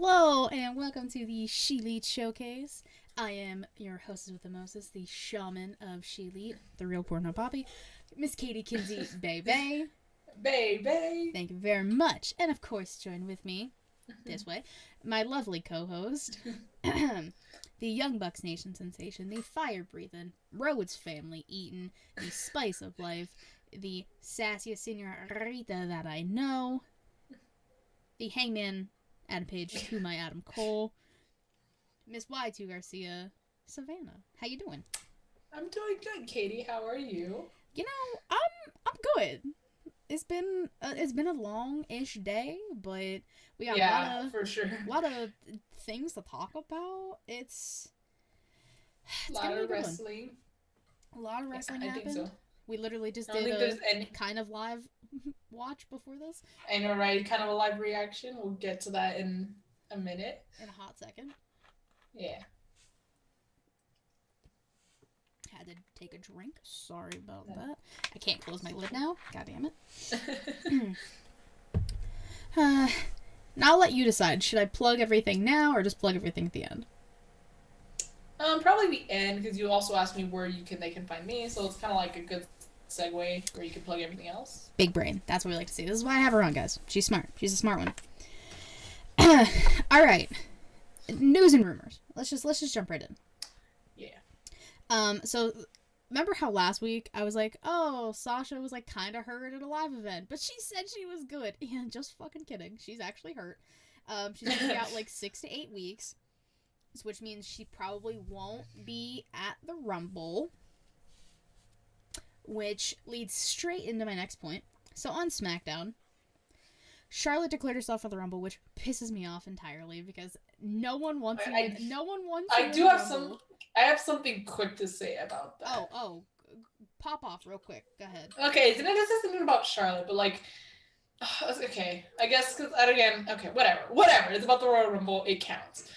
Hello and welcome to the ShElite Showcase. I am your hostess with the Moses, the shaman of ShElite, the real porno poppy, Miss Katie Kinsey Baby. Baby. Thank you very much. And of course, join with me this way, my lovely co-host, the Young Bucks Nation sensation, the fire-breathing, Rhodes family eating, the spice of life, the sassiest senorita that I know, the hangman Adam Page to my Adam Cole, Miss Y2 Garcia, Savannah. How you doing? I'm doing good, Katie. How are you? You know, I'm good. It's been a long-ish day, but we got Yeah, for sure. a lot of things to talk about. It's A gonna lot be a of good wrestling. one. A lot of wrestling I happened. think so. We literally just I don't did think a there's any. kind of live watch before this I know, right? Kind of a live reaction. We'll get to that in a minute. in a hot second. Yeah. Had to take a drink. Sorry about that. I can't close my lid now. God damn it. Now I'll let you decide. Should I plug everything now or just plug everything at the end? Probably the end because you also asked me where they can find me, so it's kind of like a good segue where you can plug everything else. Big brain. That's what we like to see. This is why I have her on, guys. She's smart. She's a smart one. All right. News and rumors. Let's just jump right in. Yeah. So remember how last week I was like, oh, Sasha was like kind of hurt at a live event, but she said she was good. Yeah, just fucking kidding. She's actually hurt. She's gonna be out like 6 to 8 weeks, which means she probably won't be at the Rumble, which leads straight into my next point. So on SmackDown, Charlotte declared herself for the Rumble, which pisses me off entirely because no one wants to win. No one wants to win the Rumble. I have something quick to say about that. Oh, pop off real quick. Go ahead. Okay, so this isn't about Charlotte, but like, okay, I guess because again, okay, whatever. It's about the Royal Rumble. It counts.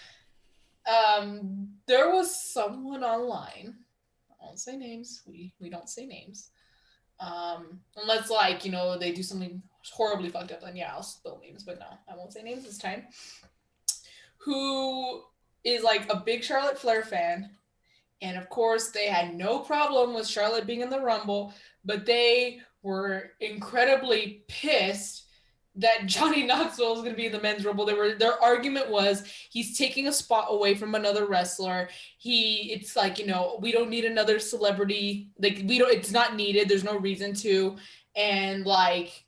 There was someone online. I won't say names. We don't say names. Unless like they do something horribly fucked up, then yeah, I'll spill names. But no, I won't say names this time. Who is like a big Charlotte Flair fan. And of course, they had no problem with Charlotte being in the Rumble, but they were incredibly pissed that Johnny Knoxville was going to be in the men's Rumble. Their argument was he's taking a spot away from another wrestler. It's like, we don't need another celebrity. Like it's not needed. There's no reason to. And like,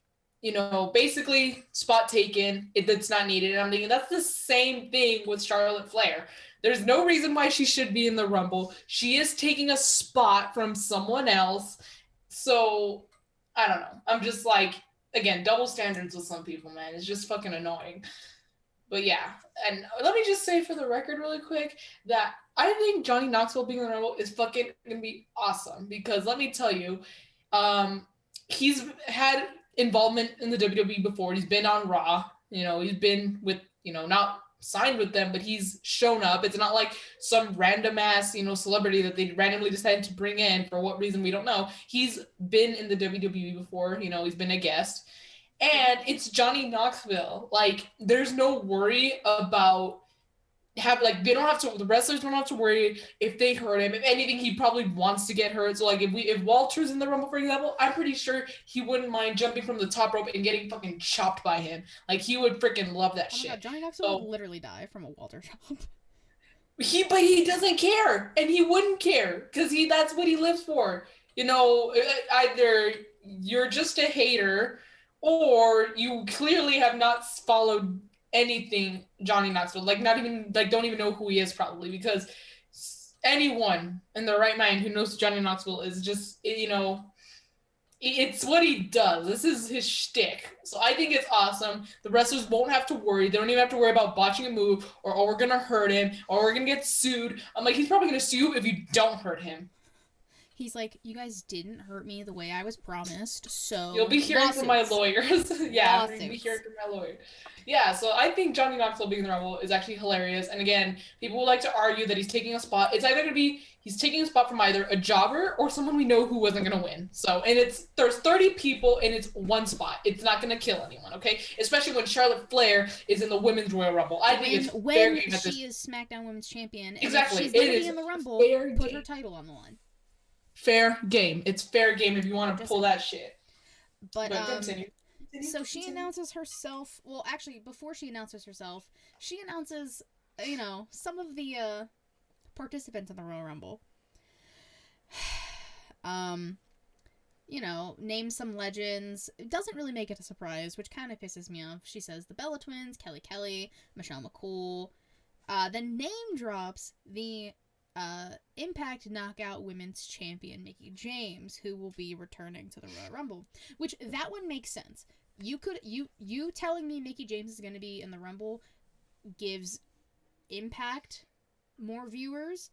basically spot taken. It's not needed. And I'm thinking that's the same thing with Charlotte Flair. There's no reason why she should be in the Rumble. She is taking a spot from someone else. So, I don't know. I'm just like, again, double standards with some people, man. It's just fucking annoying. But yeah. And let me just say for the record really quick that I think Johnny Knoxville being in the Rumble is fucking going to be awesome. Because let me tell you, he's had involvement in the WWE before. He's been on Raw. He's been with, not signed with them, but he's shown up. It's not like some random ass, celebrity that they randomly decided to bring in for what reason we don't know. He's been in the WWE before, he's been a guest. And it's Johnny Knoxville. Like, there's no worry about the wrestlers don't have to worry if they hurt him. If anything, he probably wants to get hurt. So like if Walter's in the Rumble, for example, I'm pretty sure he wouldn't mind jumping from the top rope and getting fucking chopped by him. Like he would freaking love that shit. God, Johnny Knoxville would literally die from a Walter chop. But he doesn't care, and he wouldn't care because that's what he lives for. Either you're just a hater, or you clearly have not followed anything Johnny Knoxville, don't even know who he is probably, because anyone in their right mind who knows Johnny Knoxville is just, it's what he does. This is his shtick. So I think it's awesome. The wrestlers won't have to worry. They don't even have to worry about botching a move or, oh, we're going to hurt him or we're going to get sued. I'm like, he's probably going to sue you if you don't hurt him. He's like, you guys didn't hurt me the way I was promised, so You'll be hearing from my lawyers. Yeah, Lawsuits. you'll be hearing from my lawyer. Yeah, so I think Johnny Knoxville being in the Rumble is actually hilarious. And again, people would like to argue that he's taking a spot. It's either going to be he's taking a spot from either a jobber or someone we know who wasn't going to win. So, and there's 30 people and it's one spot. It's not going to kill anyone, okay? Especially when Charlotte Flair is in the Women's Royal Rumble. I think it's fair game at this. She is SmackDown Women's Champion. And exactly. If she's going to be in the Rumble, put her title on the line. Fair game. It's fair game if you want to pull that shit. But continue. So she announces herself. Well, actually, before she announces herself, she announces, some of the participants in the Royal Rumble. Name some legends. It doesn't really make it a surprise, which kind of pisses me off. She says the Bella Twins, Kelly, Michelle McCool. Then name drops the Impact Knockout Women's Champion Mickie James, who will be returning to the Royal Rumble. Which, that one makes sense. You telling me Mickie James is going to be in the Rumble gives Impact more viewers,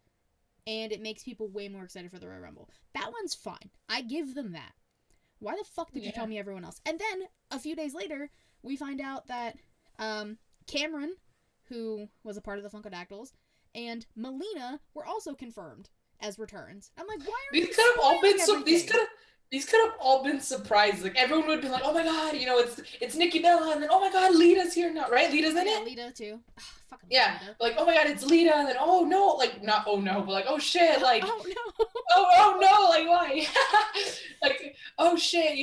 and it makes people way more excited for the Royal Rumble. That one's fine. I give them that. Why the fuck did you tell me everyone else? And then, a few days later, we find out that Cameron, who was a part of the Funkadactyls, and Melina were also confirmed as returns. I'm like, why are these could have all been these could have all been surprises. Like everyone would be like, oh my god, it's Nikki Bella, and then oh my god, Lita's here now, right? Lita's in it. Lita too. Fucking yeah, Lita. Like oh my god, it's Lita, and then oh no, like not oh no, but like oh shit, like oh no, oh no, like why? Like oh shit,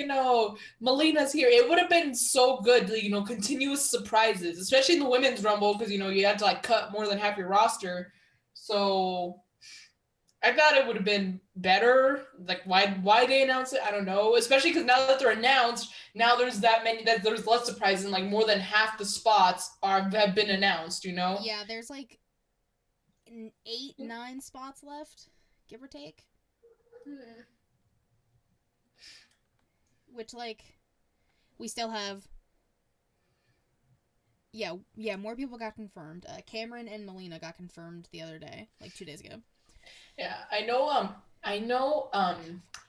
Melina's here. It would have been so good, continuous surprises, especially in the women's rumble because you had to like cut more than half your roster. So I thought it would have been better. Like why they announce it, I don't know. Especially because now that they're announced, now there's there's less surprises. And like more than half the spots have been announced. Yeah, there's like 8-9 spots left, give or take. Which like we still have. Yeah, more people got confirmed. Cameron and Melina got confirmed the other day, like 2 days ago. Yeah, I know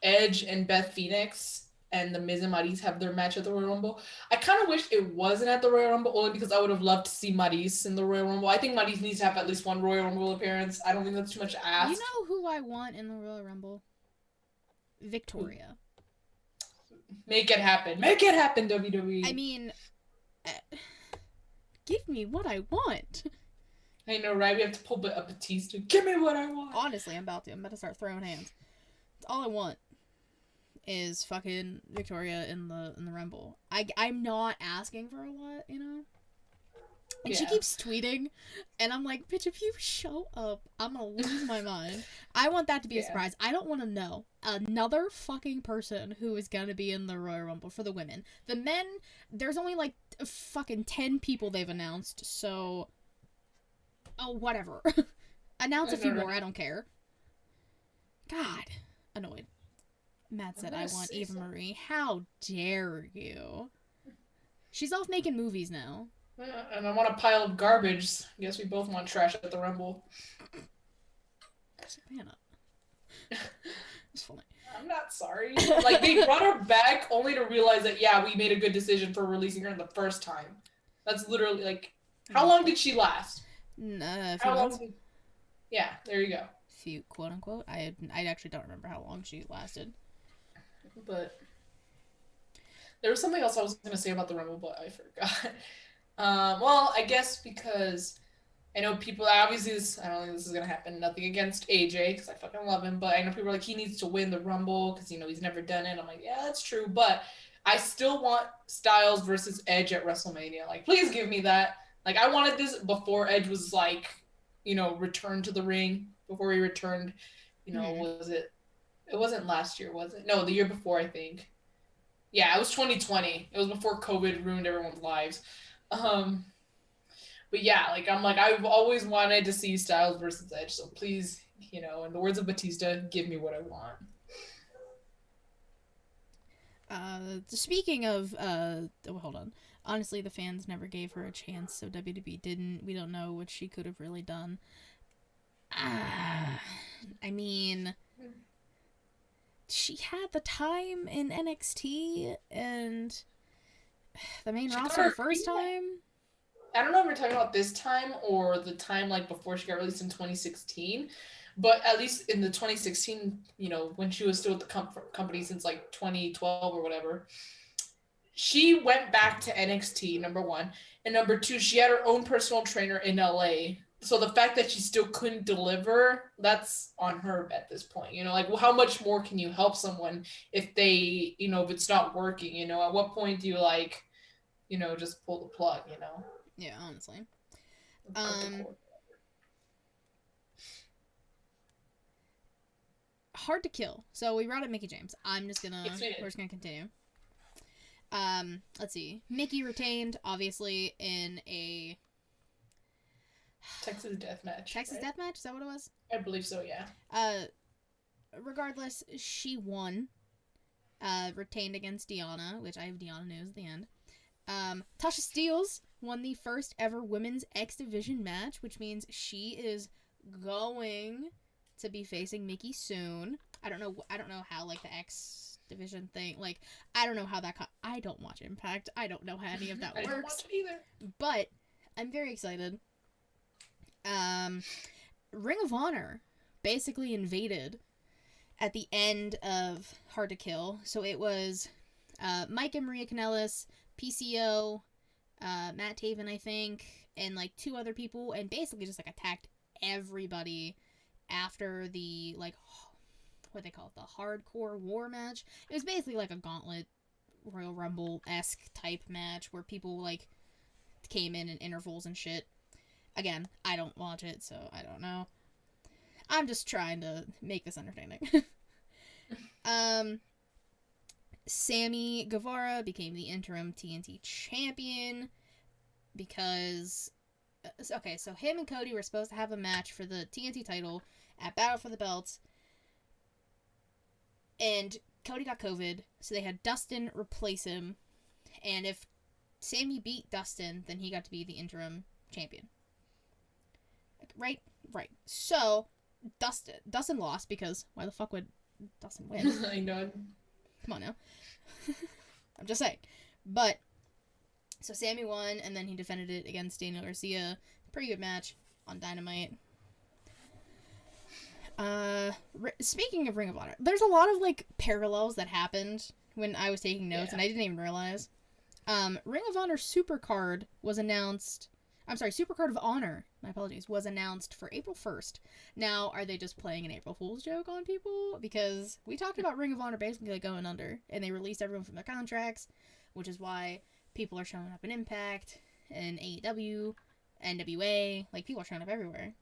Edge and Beth Phoenix and the Miz and Maryse have their match at the Royal Rumble. I kind of wish it wasn't at the Royal Rumble only because I would have loved to see Maryse in the Royal Rumble. I think Maryse needs to have at least one Royal Rumble appearance. I don't think that's too much to ask. You know who I want in the Royal Rumble? Victoria. Make it happen. Make it happen, WWE. I mean, give me what I want. I know, right? We have to pull a Batista. Give me what I want. Honestly, I'm about to start throwing hands. It's all I want is fucking Victoria in the Rumble. I'm not asking for a lot, And she keeps tweeting, and I'm like, bitch, if you show up, I'm gonna lose my mind. I want that to be a surprise. I don't want to know another fucking person who is gonna be in the Royal Rumble for the women. The men, there's only like fucking 10 people they've announced, so... Oh, whatever. Announce a few more, I don't care. God. Annoyed. Matt said, I want Eva Marie. How dare you? She's off making movies now. And I want a pile of garbage. I guess we both want trash at the Rumble. Savannah. It's funny. I'm not sorry. Like, they brought her back only to realize that, we made a good decision for releasing her the first time. That's literally, like... How long did she last? How long? Yeah, there you go. Few, quote unquote. I actually don't remember how long she lasted. But there was something else I was going to say about the Rumble, but I forgot. Well, I guess because I know people, obviously I don't think this is going to happen. Nothing against AJ, because I fucking love him. But I know people are like, he needs to win the Rumble because, he's never done it. I'm like, yeah, that's true. But I still want Styles versus Edge at WrestleMania. Like, please give me that. Like, I wanted this before Edge was, like, returned to the ring. Before he returned, was it? It wasn't last year, was it? No, the year before, I think. Yeah, it was 2020. It was before COVID ruined everyone's lives. But yeah, like, I'm like, I've always wanted to see Styles versus Edge. So please, in the words of Batista, give me what I want. Speaking of, hold on. Honestly, the fans never gave her a chance, so WWE didn't. We don't know what she could have really done. I mean, she had the time in NXT and the main She roster got her the first feet wet. time. I don't know if we're talking about this time or the time like before she got released in 2016, but at least in the 2016, when she was still with the company since like 2012 or whatever, she went back to NXT, number one, and number two, she had her own personal trainer in LA. So the fact that she still couldn't deliver, that's on her at this point. Like, well, how much more can you help someone if they, if it's not working? At what point do you like, just pull the plug? Yeah, honestly. Cut the cord. Hard to kill. So we brought up Mickie James. We're just gonna continue. Let's see. Mickie retained, obviously, in a Texas Deathmatch. Deathmatch? Is that what it was? I believe so, yeah. Regardless, she won. Retained against Deonna, which I have Deonna news at the end. Tasha Steelz won the first ever women's X Division match, which means she is going to be facing Mickie soon. I don't know how like the X Division thing, like I don't know how that I don't watch Impact. I don't know how any of that works. I don't watch it either. But I'm very excited. Ring of Honor basically invaded at the end of Hard to Kill. So it was Mike and Maria Kanellis, PCO, Matt Taven, I think, and like 2 other people, and basically just like attacked everybody after the like what they call it, the hardcore war match. It was basically like a gauntlet Royal Rumble-esque type match where people like came in intervals and shit. Again, I don't watch it, so I don't know. I'm just trying to make this entertaining. Sammy Guevara became the interim TNT champion because so him and Cody were supposed to have a match for the TNT title at Battle for the Belts, and Cody got COVID, so they had Dustin replace him, and if Sammy beat Dustin, then he got to be the interim champion. Right. So Dustin lost because why the fuck would Dustin win? I know. Come on now. I'm just saying. But so Sammy won, and then he defended it against Daniel Garcia. Pretty good match on Dynamite. Speaking of Ring of Honor, there's a lot of like parallels that happened when I was taking notes, and I didn't even realize. Ring of Honor Supercard was announced. I'm sorry, Supercard of Honor, my apologies, was announced for April 1st. Now, are they just playing an April Fool's joke on people? Because we talked about Ring of Honor basically like going under, and they released everyone from their contracts, which is why people are showing up in Impact, and AEW, NWA, like people are showing up everywhere.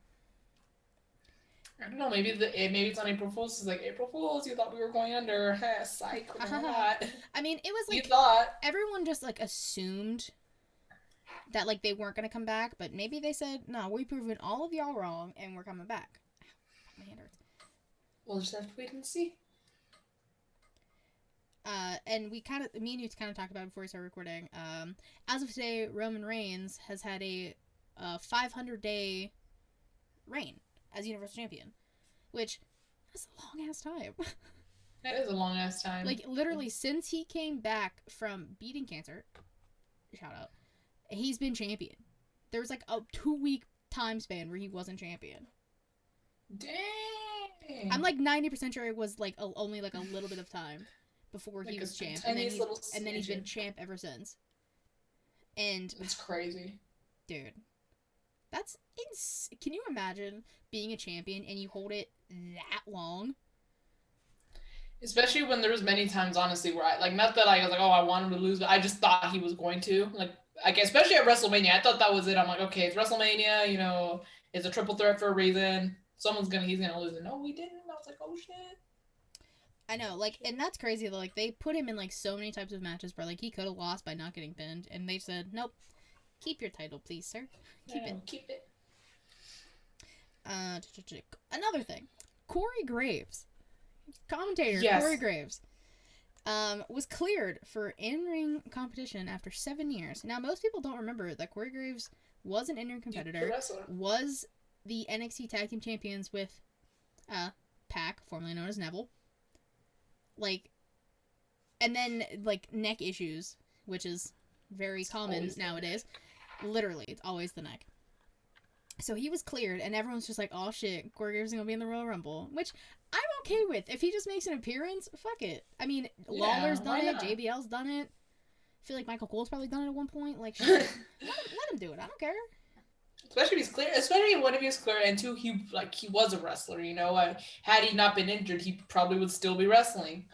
I don't know, maybe it's on April Fool's. It's like, April Fool's, you thought we were going under. Psych, we're not. I mean, it was like, you thought. Everyone just like assumed that like they weren't going to come back, but maybe they said, no, we've proven all of y'all wrong, and we're coming back. My hand hurts. We'll just have to wait and see. And me and you kind of talked about it before we started recording. As of today, Roman Reigns has had a 500-day reign as Universal Champion, which is a long-ass time. That is a long-ass time. Like, literally, since he came back from beating cancer, shout out, he's been champion. There was like a 2-week time span where he wasn't champion. Dang. I'm like 90% sure it was like only like a little bit of time before he was champ, and then he's been champ ever since. And it's crazy, dude. That's Can you imagine being a champion and you hold it that long? Especially when there was many times, honestly, where I like, not that I was like, oh, I want him to lose, but I just thought he was going to. Like especially at WrestleMania, I thought that was it. I'm like, okay, it's WrestleMania, it's a triple threat for a reason. He's gonna lose it. No, we didn't. I was like, oh shit. I know, like, and that's crazy. Like, they put him in like so many types of matches where like he could have lost by not getting pinned, and they said, nope, keep your title, please, sir. Keep it. Another thing, Corey Graves, commentator Corey Graves, was cleared for in-ring competition after 7 years. Now, most people don't remember that Corey Graves was an in-ring competitor, was the NXT Tag Team Champions with Pac, formerly known as Neville, Like, and then, like, neck issues, which is very common nowadays. Literally, it's always the neck. So he was cleared, and everyone's just like, oh shit, Corey Graves is gonna be in the Royal Rumble. Which I'm okay with. If he just makes an appearance, fuck it. I mean, Lawler's done it, JBL's done it. I feel like Michael Cole's probably done it at one point. Like, shit, let him do it. I don't care. Especially if he's clear. Especially one if he's clear, and two, he was a wrestler. You know, had he not been injured, he probably would still be wrestling.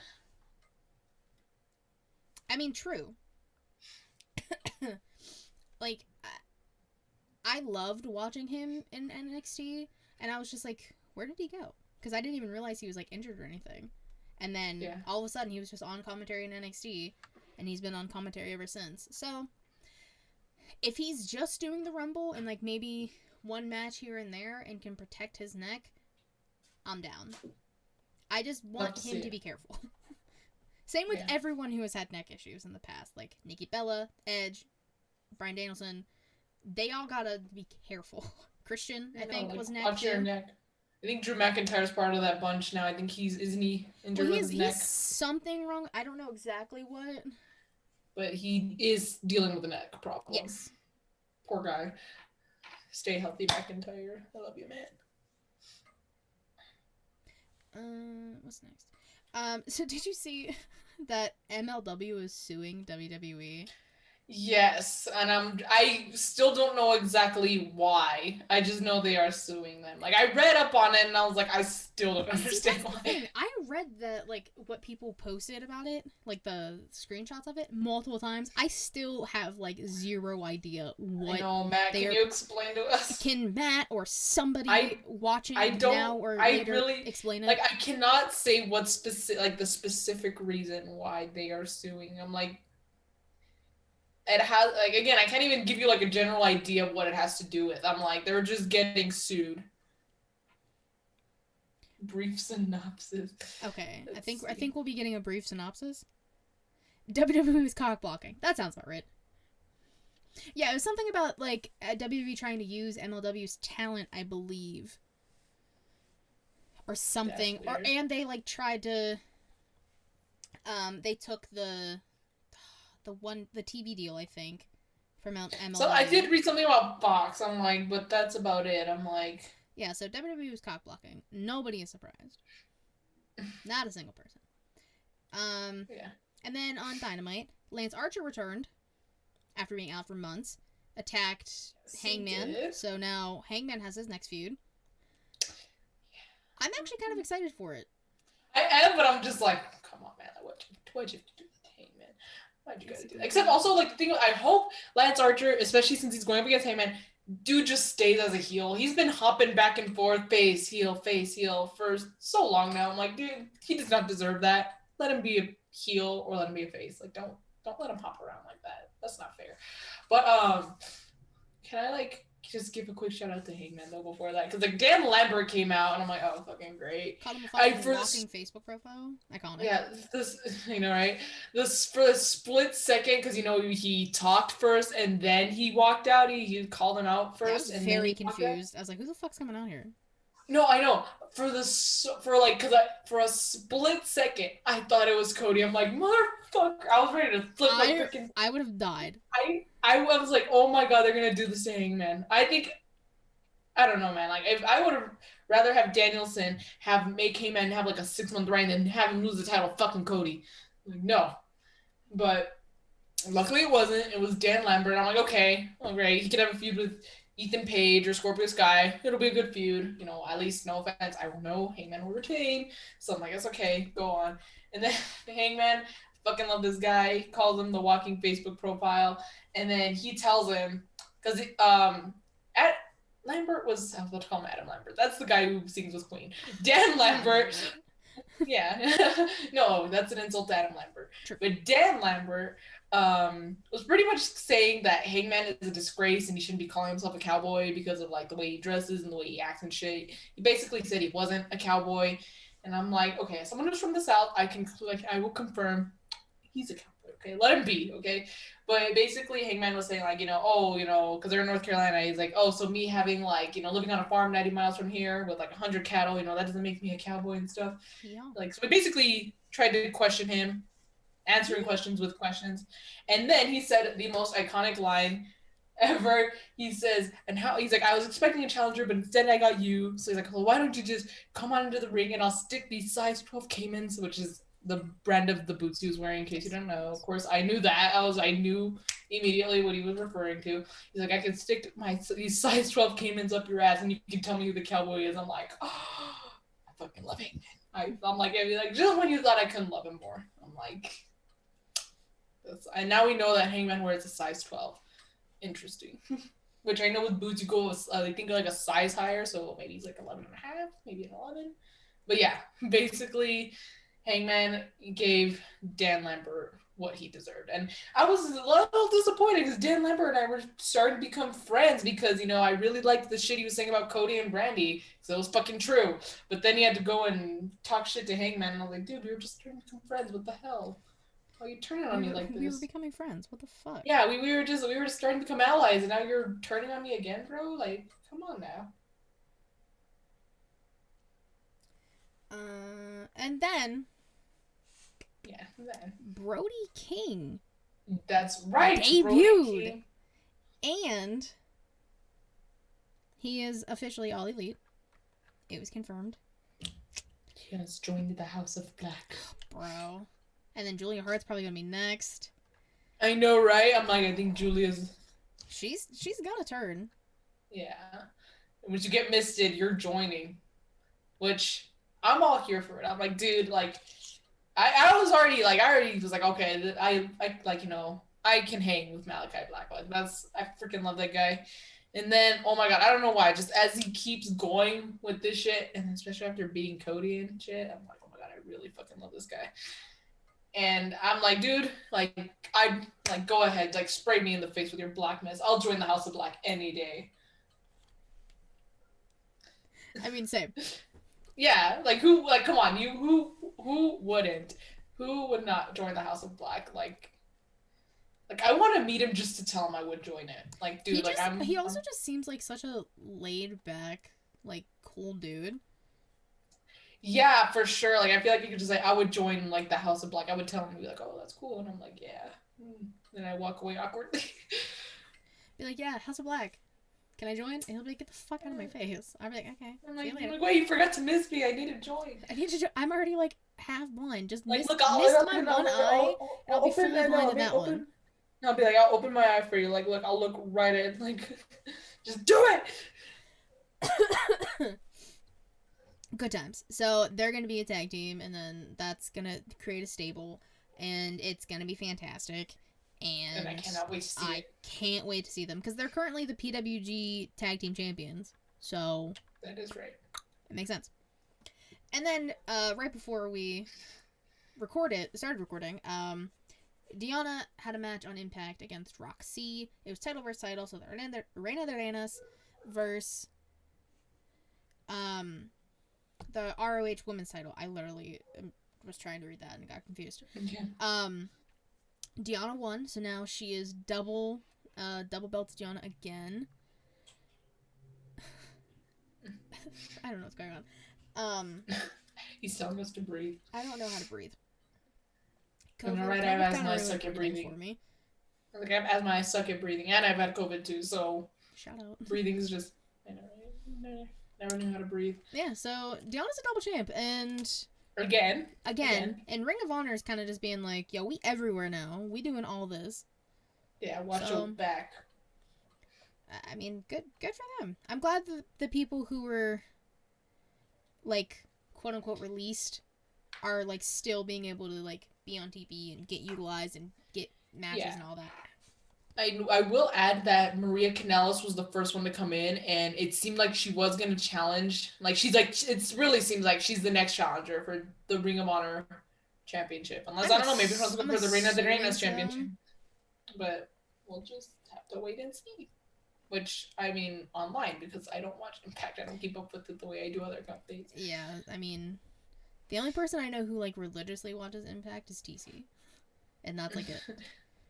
I mean, true. Like, I loved watching him in NXT, and I was just like, where did he go? Because I didn't even realize he was, like, injured or anything. And then, all of a sudden, he was just on commentary in NXT, and he's been on commentary ever since. So, if he's just doing the Rumble, and, like, maybe one match here and there, and can protect his neck, I'm down. I just want him to be careful. Same with everyone who has had neck issues in the past, like Nikki Bella, Edge, Bryan Danielson. They all gotta be careful. Christian, I think, was neck. Watch your neck. I think Drew McIntyre's part of that bunch now. I think isn't he injured with his neck? He's something wrong. I don't know exactly what. But he is dealing with a neck problem. Yes. Poor guy. Stay healthy, McIntyre. I love you, man. What's next? So did you see that MLW is suing WWE? Yes, and I still don't know exactly why. I just know they are suing them. Like, I read up on it, and I was like, I still don't understand why. Thing. I read like, what people posted about it, like, the screenshots of it, multiple times. I still have, like, zero idea what. I know, Matt, can you explain to us? Can Matt or somebody watching now or later explain it? Like, I cannot say what the specific reason why they are suing. I'm like, it has, like, again, I can't even give you, like, a general idea of what it has to do with. I'm like, they're just getting sued. Brief synopsis. Okay, I think we'll be getting a brief synopsis. WWE's cock blocking. That sounds about right. Yeah, it was something about, like, WWE trying to use MLW's talent, I believe. Or something. And they, like, tried to... they took the TV deal, I think, from MLW. So I did read something about Fox. I'm like, but that's about it. I'm like... Yeah, so WWE was cock blocking. Nobody is surprised. Not a single person. Yeah. And then on Dynamite, Lance Archer returned after being out for months, attacked Hangman. So now Hangman has his next feud. I'm actually kind of excited for it. I am, but I'm just like, come on, man. Why'd you do that to Hangman? Why'd you guys do that? Except also, like, the thing, I hope Lance Archer, especially since he's going up against Hangman, dude just stays as a heel. He's been hopping back and forth, face, heel, for so long now. I'm like, dude, he does not deserve that. Let him be a heel or let him be a face. Like, don't let him hop around like that. That's not fair. But can I, like, just give a quick shout out to Hangman though before that? Because, like, Dan Lambert came out and I'm like, oh, fucking great. Called him a fucking walking Facebook profile. Iconic. Yeah, this, you know, right? This for a split second, because, you know, he talked first and then he walked out. He called him out first. I was very confused. I was like, who the fuck's coming out here? No, I know. For a split second, I thought it was Cody. I'm like, motherfucker! I was ready to flip my freaking. I would have died. I was like, oh my god, they're gonna do the same, man. I don't know, man. Like, if I would have rather have Danielson make Heyman have like a 6-month reign than have him lose the title, fucking Cody. Like, no, but luckily it wasn't. It was Dan Lambert. I'm like, okay, all right, he could have a feud with Ethan Page or Scorpio Sky. It'll be a good feud. You know, at least, no offense, I will know Hangman will retain. So I'm like, it's okay, go on. And then Hangman, fucking love this guy. He calls him the walking Facebook profile. And then he tells him, because Lambert was, I was about to call him Adam Lambert. That's the guy who sings with Queen. Dan Lambert. Yeah. No, that's an insult to Adam Lambert. True. But Dan Lambert was pretty much saying that Hangman is a disgrace and he shouldn't be calling himself a cowboy because of, like, the way he dresses and the way he acts and shit. He basically said he wasn't a cowboy. And I'm like, okay, someone who's from the South, I will confirm he's a cowboy. Okay, let him be, okay? But basically, Hangman was saying, like, you know, oh, you know, because they're in North Carolina, he's like, oh, so me having, like, you know, living on a farm 90 miles from here with, like, 100 cattle, you know, that doesn't make me a cowboy and stuff. Yeah. Like, so he basically tried to question him, answering questions with questions. And then he said the most iconic line ever. He says, and how he's like, I was expecting a challenger, but instead I got you. So he's like, well, why don't you just come on into the ring and I'll stick these size 12 Caymans, which is the brand of the boots he was wearing, in case you don't know. Of course, I knew that. I knew immediately what he was referring to. He's like, I can stick these size 12 Caymans up your ass and you can tell me who the cowboy is. I'm like, oh, I fucking love Hangman. I'm like, I'd be like, just when you thought I couldn't love him more. I'm like, and now we know that Hangman wears a size 12. Interesting. Which I know with boots you go, I think like a size higher, so maybe he's like 11 and a half, maybe an 11. But yeah, basically, Hangman gave Dan Lambert what he deserved. And I was a little disappointed because Dan Lambert and I were starting to become friends because, you know, I really liked the shit he was saying about Cody and Brandy because it was fucking true. But then he had to go and talk shit to Hangman, and I was like, dude, we were just trying to become friends. What the hell? Why are you turning on me like this? We were becoming friends. What the fuck? Yeah, we were just starting to become allies, and now you're turning on me again, bro? Like, come on now. And then... Yeah, then. Brody King. That's right! Debuted! And... he is officially All Elite. It was confirmed. He has joined the House of Black. Bro. And then Julia Hart's probably gonna be next. I know, right? I'm like, I think Julia's... She's got a turn. Yeah. Once you get misted, you're joining. Which, I'm all here for it. I'm like, dude, like... I was already was like, okay, I like, you know, I can hang with Malachi Black. Like, I freaking love that guy. And then, oh my god, I don't know why, just as he keeps going with this shit, and especially after beating Cody and shit, I'm like, oh my god, I really fucking love this guy. And I'm like, dude, like, go ahead, like, spray me in the face with your black mist. I'll join the House of Black any day. I mean, same. Yeah, like, come on, who wouldn't? Who would not join the House of Black? Like, I want to meet him just to tell him I would join it. Like, dude, he also just seems like such a laid back, like, cool dude. Yeah, for sure. Like, I feel like you could just say, I would join, like, the House of Black. I would tell him and be like, oh, that's cool. And I'm like, yeah. Then I walk away awkwardly. Be like, yeah, House of Black. Can I join? And he'll be like, get the fuck out of my face. I'll be like, okay. I'm like, wait, you forgot to miss me. I need to join. I'm already, like, half blind. Just like, miss my one eye, and I'll be fully blind in that one. I'll be like, I'll open my eye for you. Like, look, I'll look right at, like, just do it! Good times. So, they're going to be a tag team, and then that's going to create a stable, and it's going to be fantastic. And I cannot wait to see it. I can't wait to see them, because they're currently the PWG Tag Team Champions. So... that is right. It makes sense. And then, right before we started recording, Deonna had a match on Impact against Roxy. It was title versus title, so Reina de Reinas versus the ROH Women's title. I literally was trying to read that and got confused. Yeah. Deonna won, so now she is double belts Deonna again. I don't know what's going on. He's telling us to breathe. I don't know how to breathe. I'm right, I have asthma, I suck at breathing. For me. Like, I have asthma, I suck at breathing, and I've had COVID too, so... shout out. Breathing is just... I never knew how to breathe. Yeah, so Deonna's a double champ, and... Again. And Ring of Honor is kind of just being like, yo, we everywhere now. We doing all this. Yeah, watch your back. I mean, good for them. I'm glad that the people who were, like, quote-unquote released are, like, still being able to, like, be on TV and get utilized and get matches and all that. I will add that Maria Kanellis was the first one to come in, and it seemed like she was going to challenge. Like, she's like, it really seems like she's the next challenger for the Ring of Honor championship. Unless, I don't know, maybe she's for the Reina de Reinas championship. But we'll just have to wait and see. Which, I mean, online, because I don't watch Impact. I don't keep up with it the way I do other companies. Yeah, I mean, the only person I know who, like, religiously watches Impact is TC. And that's, like, it.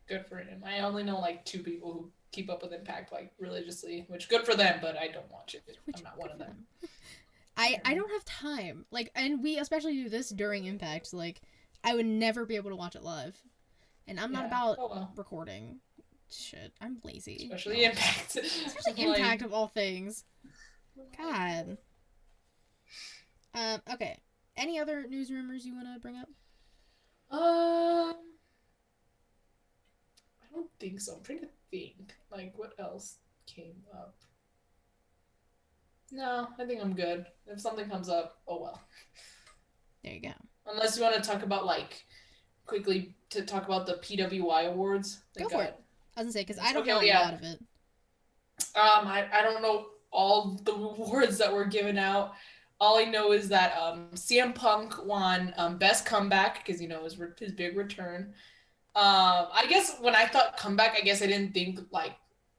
Good for him. I only know, like, 2 people who keep up with Impact, like, religiously. Which, good for them, but I don't watch it. I'm not one of them. I don't have time. Like, and we especially do this during Impact. Like, I would never be able to watch it live. And I'm not about well. recording. Shit, I'm lazy. Especially Impact. Especially Impact of all things. God. Okay. Any other news rumors you want to bring up? I don't think so. I'm trying to think. Like, what else came up? No, I think I'm good. If something comes up, oh well. There you go. Unless you want to talk about, like, quickly to talk about the PWI Awards. Go for it. I was gonna say, because I don't okay, know a lot of it. I don't know all the awards that were given out. All I know is that CM Punk won Best Comeback, because, you know, his big return. I guess when I thought comeback, I guess I didn't think, like,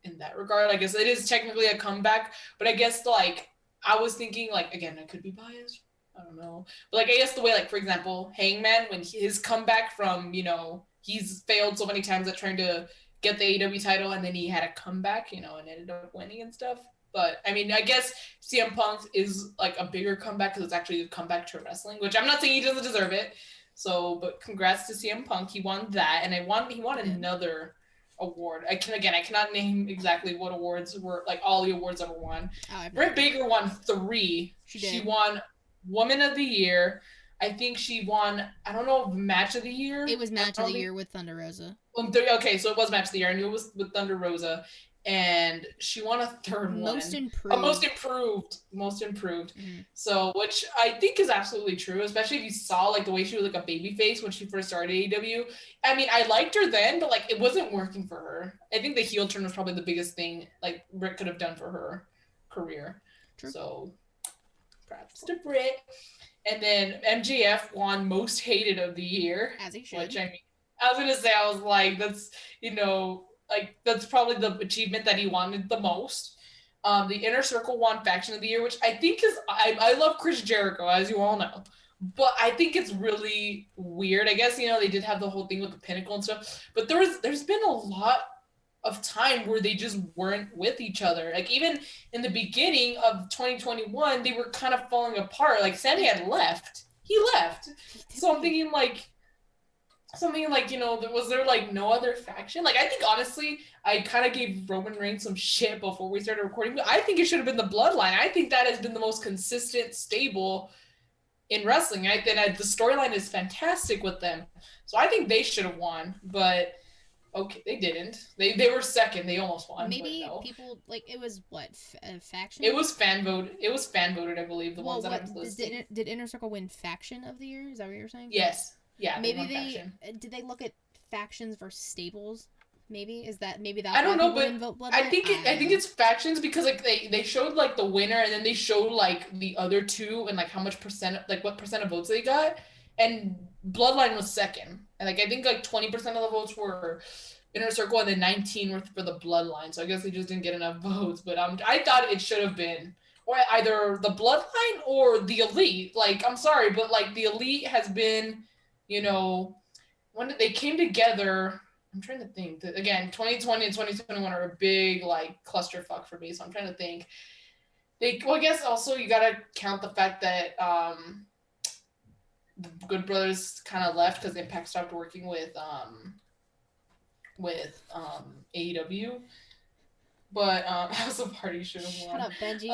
in that regard. I guess it is technically a comeback, but I guess, like, I was thinking, like, again, I could be biased. I don't know. But, like, I guess the way, like, for example, Hangman, when his comeback from, you know, he's failed so many times at trying to get the AEW title, and then he had a comeback, you know, and ended up winning and stuff. But, I mean, I guess CM Punk is, like, a bigger comeback because it's actually a comeback to wrestling, which I'm not saying he doesn't deserve it. So, but congrats to CM Punk. He won that, and he won another award. I cannot name exactly what awards were, like, all the awards that were won. Britt Baker won 3. She won Woman of the Year. I think she won, I don't know, Match of the Year. It was Match of the Year with Thunder Rosa. Okay, so it was Match of the Year. I knew it was with Thunder Rosa. And she won a third one. Most improved. Most improved. Mm-hmm. So, which I think is absolutely true, especially if you saw, like, the way she was, like, a baby face when she first started AEW. I mean, I liked her then, but, like, it wasn't working for her. I think the heel turn was probably the biggest thing, like, Britt could have done for her career. True. So, props to Britt. And then MJF won Most Hated of the Year. As he should. Which, I mean, I was going to say, I was like, that's, you know, like, that's probably the achievement that he wanted the most. The Inner Circle won Faction of the Year, which I think is, I love Chris Jericho, as you all know. But I think it's really weird. I guess, you know, they did have the whole thing with the Pinnacle and stuff. But there's been a lot of time where they just weren't with each other. Like, even in the beginning of 2021, they were kind of falling apart. Like, Sammy had left. He left. So I'm thinking, like, something like, you know, was there, like, no other faction? Like, I think, honestly, I kind of gave Roman Reigns some shit before we started recording, but I think it should have been the Bloodline. I think that has been the most consistent, stable in wrestling. The storyline is fantastic with them. So I think they should have won, but okay, they didn't. They were second. They almost won. Maybe no. People, like, it was what, faction? It was fan voted, I believe. The ones that I'm listing. Did Inner Circle win Faction of the Year? Is that what you're saying? Yes. Yeah. Maybe did they look at factions versus stables? Maybe that's I don't know, but I think it's factions because, like, they showed, like, the winner, and then they showed, like, the other two and, like, how much percent, like, what percent of votes they got, and Bloodline was second, and, like, I think, like, 20% of the votes were Inner Circle, and then 19 were for the Bloodline. So I guess they just didn't get enough votes. But I thought it should have been or either the Bloodline or the Elite. Like, I'm sorry, but, like, the Elite has been, you know, when they came together. I'm trying to think. Again, 2020 and 2021 are a big, like, clusterfuck for me. So I'm trying to think. I guess also you gotta count the fact that the Good Brothers kind of left because Impact stopped working with AEW. But House of Party should have won. Shut up, Benji.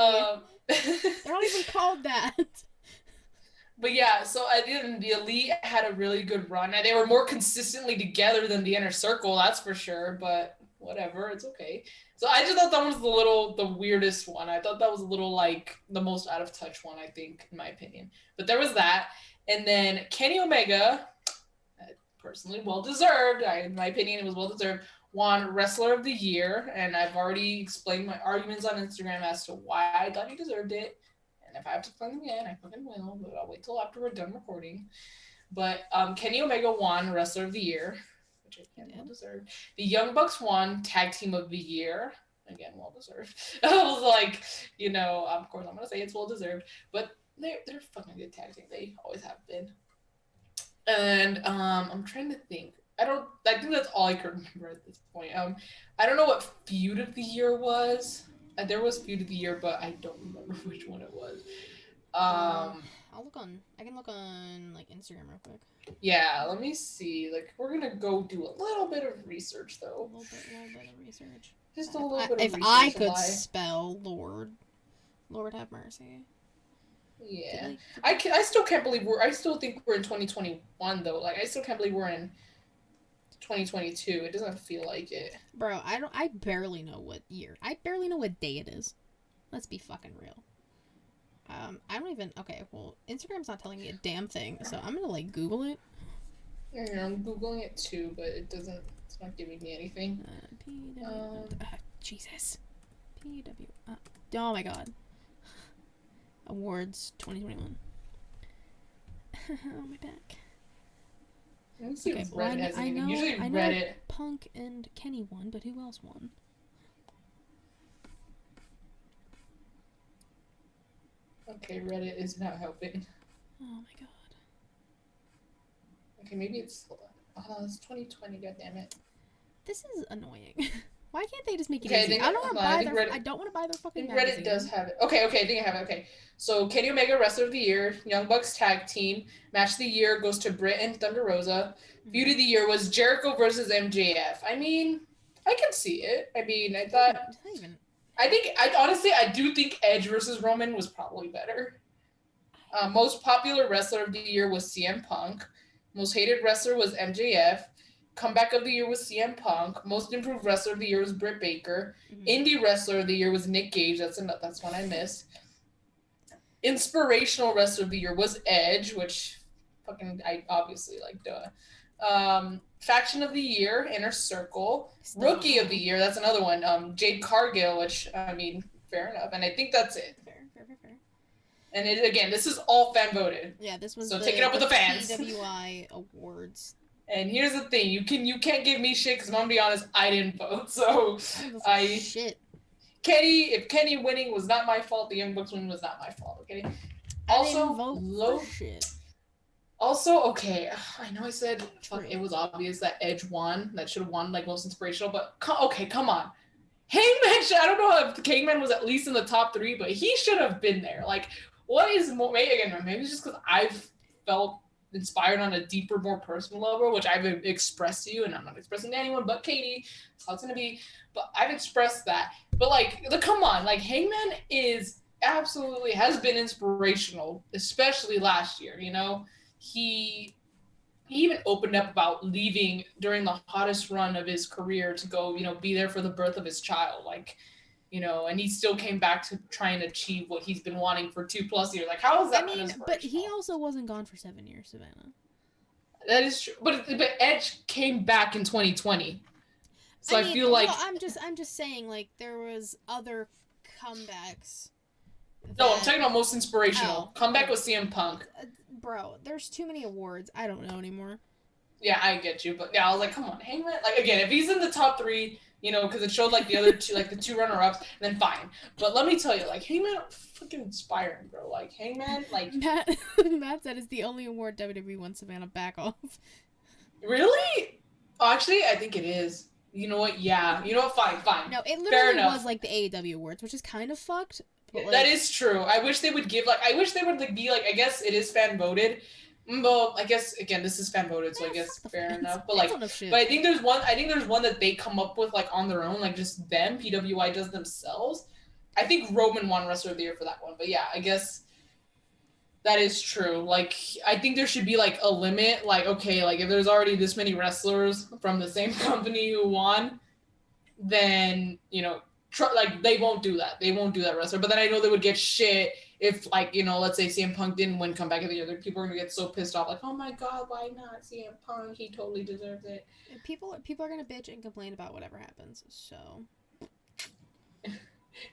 They're not even called that. But yeah, so I think the Elite had a really good run. And they were more consistently together than the Inner Circle, that's for sure. But whatever, it's okay. So I just thought that was the weirdest one. I thought that was a little, like, the most out of touch one, I think, in my opinion. But there was that. And then Kenny Omega, personally well-deserved, in my opinion, it was well-deserved, won Wrestler of the Year. And I've already explained my arguments on Instagram as to why I thought he deserved it. And if I have to explain them again, I fucking will, but I'll wait till after we're done recording. But Kenny Omega won Wrestler of the Year, which I think well deserved. The Young Bucks won Tag Team of the Year. Again, well deserved. I was like, you know, of course I'm gonna say it's well deserved, but they're fucking good tag team. They always have been. And I'm trying to think. I think that's all I can remember at this point. I don't know what Feud of the Year was. There was Feud of the Year, but I don't remember which one it was. I can look on, like, Instagram real quick. Yeah, let me see. Like, we're gonna go do a little bit of research, though. A little bit of research. Just a little bit of if research. I could spell Lord have mercy. Yeah. I still can't believe I still think we're in 2021, though. Like, I still can't believe we're in 2022. It doesn't feel like it. Bro, I barely know what year. I barely know what day it is. Let's be fucking real. I don't even... Okay, well, Instagram's not telling me a damn thing, so I'm gonna, like, Google it. Yeah, I'm Googling it, too, but it doesn't... It's not giving me anything. Jesus. Oh, my God. Awards 2021. Oh, my back. Let me see if Reddit has anything. Usually Reddit... Punk and Kenny won, but who else won? Okay, Reddit is not helping. Oh my god. Okay, maybe it's 2020, goddammit. This is annoying. Why can't they just make it easy? I don't want to buy their fucking magazine. Reddit does have it. Okay, I think I have it. Okay. So Kenny Omega Wrestler of the Year, Young Bucks Tag Team, Match of the Year goes to Britt and Thunder Rosa. Feud of the Year was Jericho versus MJF. I mean, I can see it. I mean, I thought... I do think Edge versus Roman was probably better. Most popular wrestler of the year was CM Punk. Most hated wrestler was MJF. Comeback of the year was CM Punk. Most improved wrestler of the year was Britt Baker. Indie wrestler of the year was Nick Gage. That's one I missed. Inspirational wrestler of the year was Edge, which I obviously duh. Faction of the year, Inner Circle. Rookie of the year, that's another one. Jade Cargill, which, I mean, fair enough. And I think that's it. Fair. And again, this is all fan voted. Yeah, this was take it up with the fans. PWI Awards. And here's the thing, you can't give me shit because I'm gonna be honest, I didn't vote. So shit. If Kenny winning was not my fault, the Young Bucks winning was not my fault. Okay. Also, shit. Also, okay, I know I said it was obvious that Edge won. That should have won, most inspirational. But, okay, come on. Hangman, I don't know if Hangman was at least in the top 3, but he should have been there. What is more... Maybe it's just because I've felt inspired on a deeper, more personal level, which I've expressed to you, and I'm not expressing to anyone but Katie. That's how it's going to be. But I've expressed that. But, come on. Hangman has been inspirational, especially last year, you know? He even opened up about leaving during the hottest run of his career to go, be there for the birth of his child. And he still came back to try and achieve what he's been wanting for 2+ years. How is that inspirational? But he also wasn't gone for 7 years, Savannah. That is true. But Edge came back in 2020. So I feel like... I'm just saying, there was other comebacks. No, I'm talking about most inspirational. Comeback with CM Punk. Bro, there's too many awards. I don't know anymore. Yeah, I get you. But yeah, I was come on, Hangman. Again, if he's in the top 3, because it showed the other two, the 2 runner-ups, then fine. But let me tell you, Hangman fucking inspiring, bro. Hangman, Matt said it's the only award WWE wants. Savannah, back off. Really? Oh, actually, I think it is. You know what? Yeah. You know what? Fine. No, it literally was the AEW awards, which is kind of fucked. But, that is true. I wish they would give I wish they would be I guess it is fan voted. Well, I guess again this is fan voted, so I guess fair enough. But but I think there's one that they come up with on their own, just them. PWI does themselves. I think Roman won Wrestler of the Year for that one. But yeah, I guess that is true. I think there should be a limit. Okay, if there's already this many wrestlers from the same company who won, then they won't do that. They won't do that wrestler. But then I know they would get shit if let's say CM Punk didn't win Comeback of the Year. People are gonna get so pissed off. Oh my god, why not CM Punk? He totally deserves it. People are gonna bitch and complain about whatever happens. So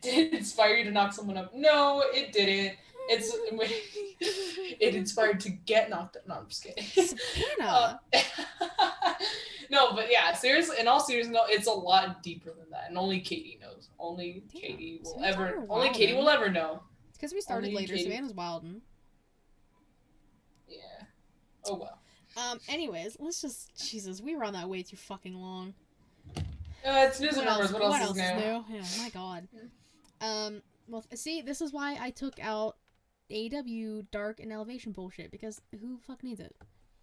did it inspire you to knock someone up? No, it didn't. It inspired to get knocked up. No, I'm just kidding. No, but yeah, seriously, in all seriousness, no, it's a lot deeper than that, and only Katie knows. Katie will ever know. It's because we started later. Savannah's wildin'. Yeah. Oh well. Anyways, let's just... Jesus, we were on that way too fucking long. It's news and numbers. What else is new? Yeah, my god. Well, see, this is why I took out AEW dark and elevation bullshit because who fuck needs it?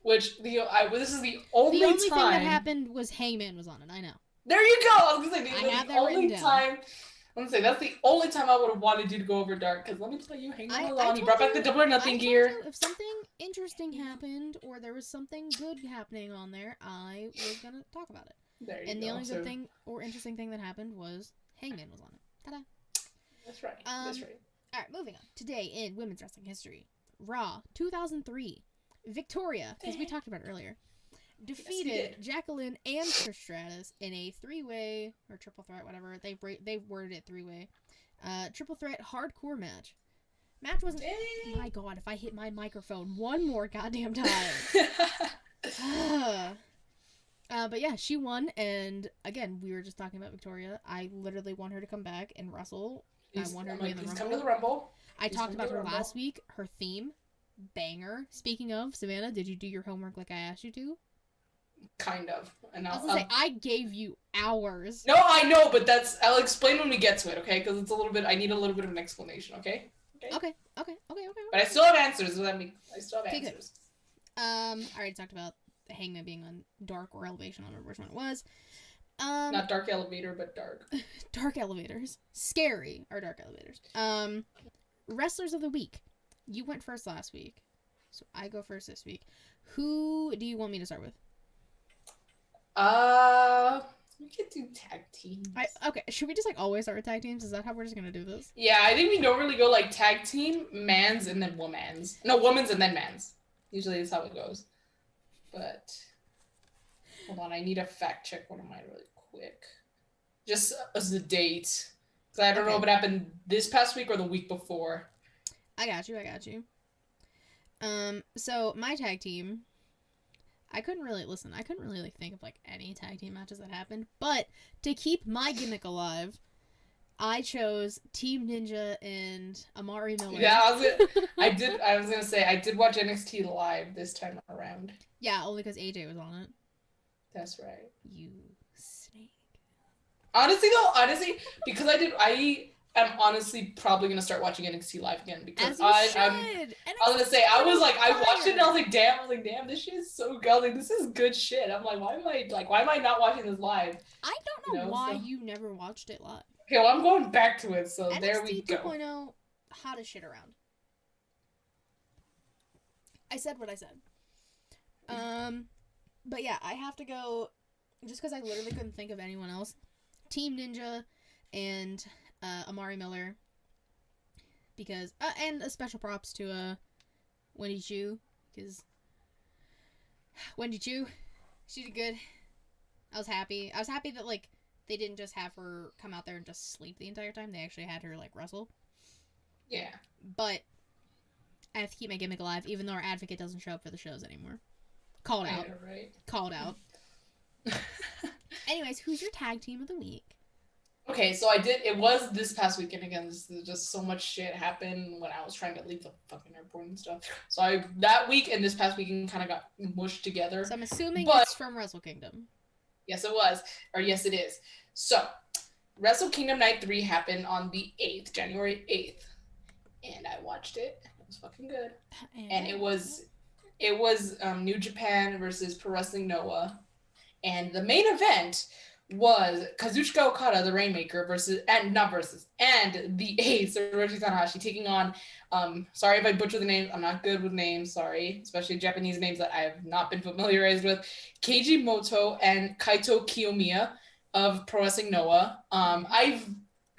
Which this is the only thing time that happened was Hangman was on it. I know. There you go. I was gonna say I have the that only written time. down. I'm gonna say that's the only time I would have wanted you to go over dark. Because let me tell you, Hangman was on. He brought back the Double or Nothing gear. If something interesting happened or there was something good happening on there, I was gonna talk about it. There you go. And the only good thing or interesting thing that happened was Hangman was on it. Ta-da. That's right. That's right. All right, moving on. Today in women's wrestling history, Raw 2003, Victoria, because we talked about it earlier, defeated Jacqueline and Trish Stratus in a three-way or triple threat, whatever they worded it three-way, triple threat hardcore match. Match wasn't. My God, if I hit my microphone one more goddamn time. But yeah, she won, and again, we were just talking about Victoria. I literally want her to come back and wrestle. I want her to be in the Rumble. Come to the Rumble. I talked about her last week. Her theme, banger. Speaking of, Savannah, did you do your homework like I asked you to? Kind of. And I was gonna say, I gave you hours. No, I know, but I'll explain when we get to it, okay? Because it's I need a little bit of an explanation, okay? Okay. But I still have answers. Does that mean I still have answers? I already talked about Hangman being on Dark or Elevation. I don't remember which one it was. Not Dark Elevator, but Dark. Dark Elevators. Scary are Dark Elevators. Wrestlers of the Week. You went first last week, so I go first this week. Who do you want me to start with? We could do tag teams. Okay, should we just always start with tag teams? Is that how we're just gonna do this? Yeah, I think we don't really go tag team, mans, and then womans. No, women's and then mans. Usually that's how it goes. But hold on, I need to fact check one of mine really quick. Just as the date. Because I don't know if it happened this past week or the week before. I got you. So my tag team, I couldn't really think of any tag team matches that happened, but to keep my gimmick alive, I chose Team Ninja and Amari Miller. Yeah, I was gonna say I did watch NXT live this time around. Yeah, only because AJ was on it. That's right. You snake. Honestly, because I am honestly probably gonna start watching NXT live again because I was gonna say I watched it and I was like, damn, this shit is so good. I was like, this is good shit. I'm like, why am I not watching this live? I don't know why you never watched it live. Okay, well I'm going back to it, so NXT there we go. 2.0, hottest shit around. I said what I said. But yeah, I have to go, just because I literally couldn't think of anyone else. Team Ninja and Amari Miller, because and a special props to Wendy Chu, because Wendy Chu, she did good. I was happy that they didn't just have her come out there and just sleep the entire time. They actually had her wrestle. Yeah. But I have to keep my gimmick alive, even though our advocate doesn't show up for the shows anymore. Called out. I know, right? Called out. Anyways, who's your tag team of the week? Okay, so it was this past weekend again. Just so much shit happened when I was trying to leave the fucking airport and stuff. So that week and this past weekend kind of got mushed together. So I'm assuming it's from Wrestle Kingdom. Yes, it was. Or yes, it is. So, Wrestle Kingdom Night 3 happened on the 8th, January 8th. And I watched it. It was fucking good. And it was New Japan versus Pro Wrestling Noah. And the main event was Kazuchika Okada, the Rainmaker, and the Ace, Hiroshi Tanahashi, taking on, sorry if I butcher the names, I'm not good with names, sorry, especially Japanese names that I have not been familiarized with, Keiji Moto and Kaito Kiyomiya of Pro Wrestling Noah. I've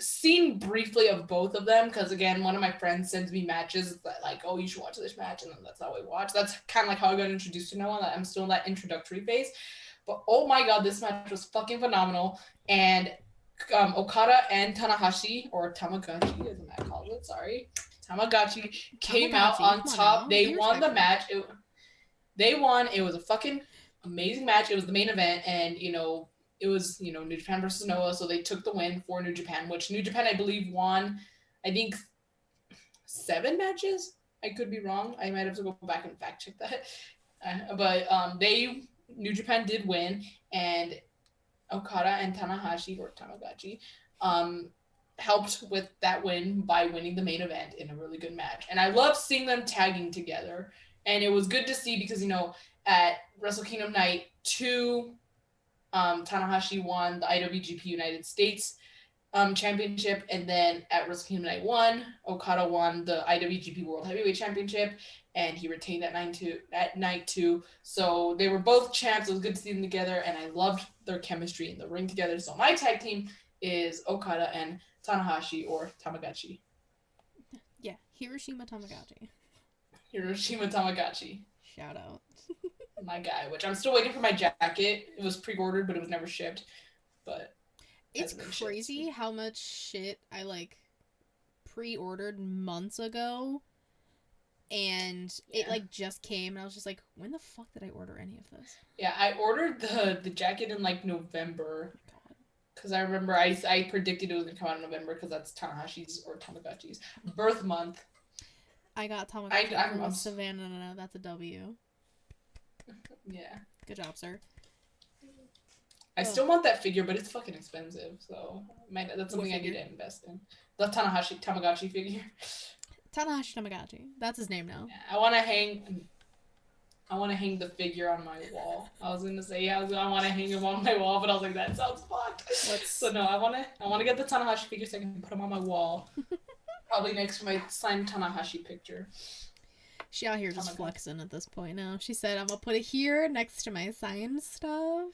seen briefly of both of them, because again, one of my friends sends me matches that oh, you should watch this match, and then that's how we watch. That's kind of how I got introduced to Noah. I'm still in that introductory phase. But oh my god, this match was fucking phenomenal. And Okada and Tanahashi, or Tamagotchi, as Matt calls it, sorry. Tamagotchi came out on top. They won the match. They won. It was a fucking amazing match. It was the main event. And, it was, New Japan versus Noah. So they took the win for New Japan, which New Japan, I believe, won, I think, 7 matches. I could be wrong. I might have to go back and fact check that. But New Japan did win, and Okada and Tanahashi, or Tamagotchi, helped with that win by winning the main event in a really good match. And I love seeing them tagging together. And it was good to see because, at Wrestle Kingdom Night 2, Tanahashi won the IWGP United States championship, and then at Wrestle Kingdom Night 1, Okada won the IWGP World Heavyweight Championship, and he retained that night too. So they were both champs. It was good to see them together, and I loved their chemistry in the ring together. So my tag team is Okada and Tanahashi, or Tamagotchi. Yeah, Hiroshima Tamagotchi. Hiroshima Tamagotchi. Shout out. My guy, which I'm still waiting for my jacket. It was pre-ordered, but it was never shipped. But it's crazy how much shit I pre-ordered months ago, and it just came, and I was just like, when the fuck did I order any of this? Yeah, I ordered the jacket in November, because I remember I predicted it was gonna come out in November because that's Tanahashi's or Tamagotchi's birth month. I got Tamagotchi from Savannah. No, that's a W. Yeah. Good job, sir. I still want that figure, but it's fucking expensive, so that's something I need to invest in. The Tamagotchi figure. Tanahashi Tamagotchi. That's his name now. Yeah, I want to hang the figure on my wall. I was gonna say I want to hang him on my wall, but I was like, that sounds fucked. So no, I want to get the Tanahashi figure so I can put him on my wall. Probably next to my signed Tanahashi picture. She out here just flexing at this point now. She said, I'm gonna put it here next to my signed stuff.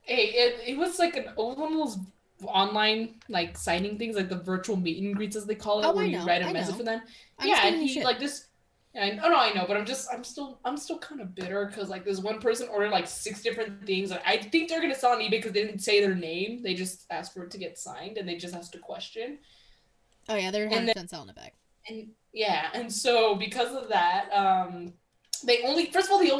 Hey, it was one of those online signing things, like the virtual meet and greets as they call it, where you write a message for them. And he this. I know, but I'm still kind of bitter because this one person ordered 6 different things. I think they're gonna sell on eBay because they didn't say their name. They just asked for it to get signed, and they just asked a question. Oh yeah, they're 100% selling it back. And so because of that, they only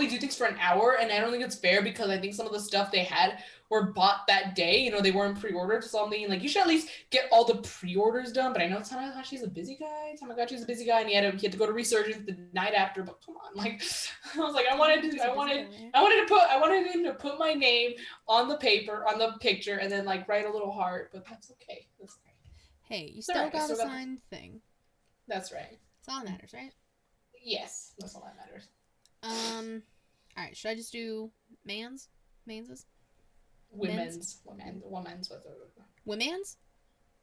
do things for an hour, and I don't think it's fair because I think some of the stuff they had were bought that day. They weren't pre-ordered, so I'm thinking you should at least get all the pre-orders done. But I know Tamagotchi's a busy guy. Tamagotchi's a busy guy, and he had to go to Resurgence the night after. But come on, I was like, I wanted him to put my name on the paper, on the picture, and then write a little heart. But that's okay. That's okay. Hey, you still got a signed thing. That's right. That's all that matters, right? Yes, that's all that matters. Alright, should I just do Women's? Women's. Women's?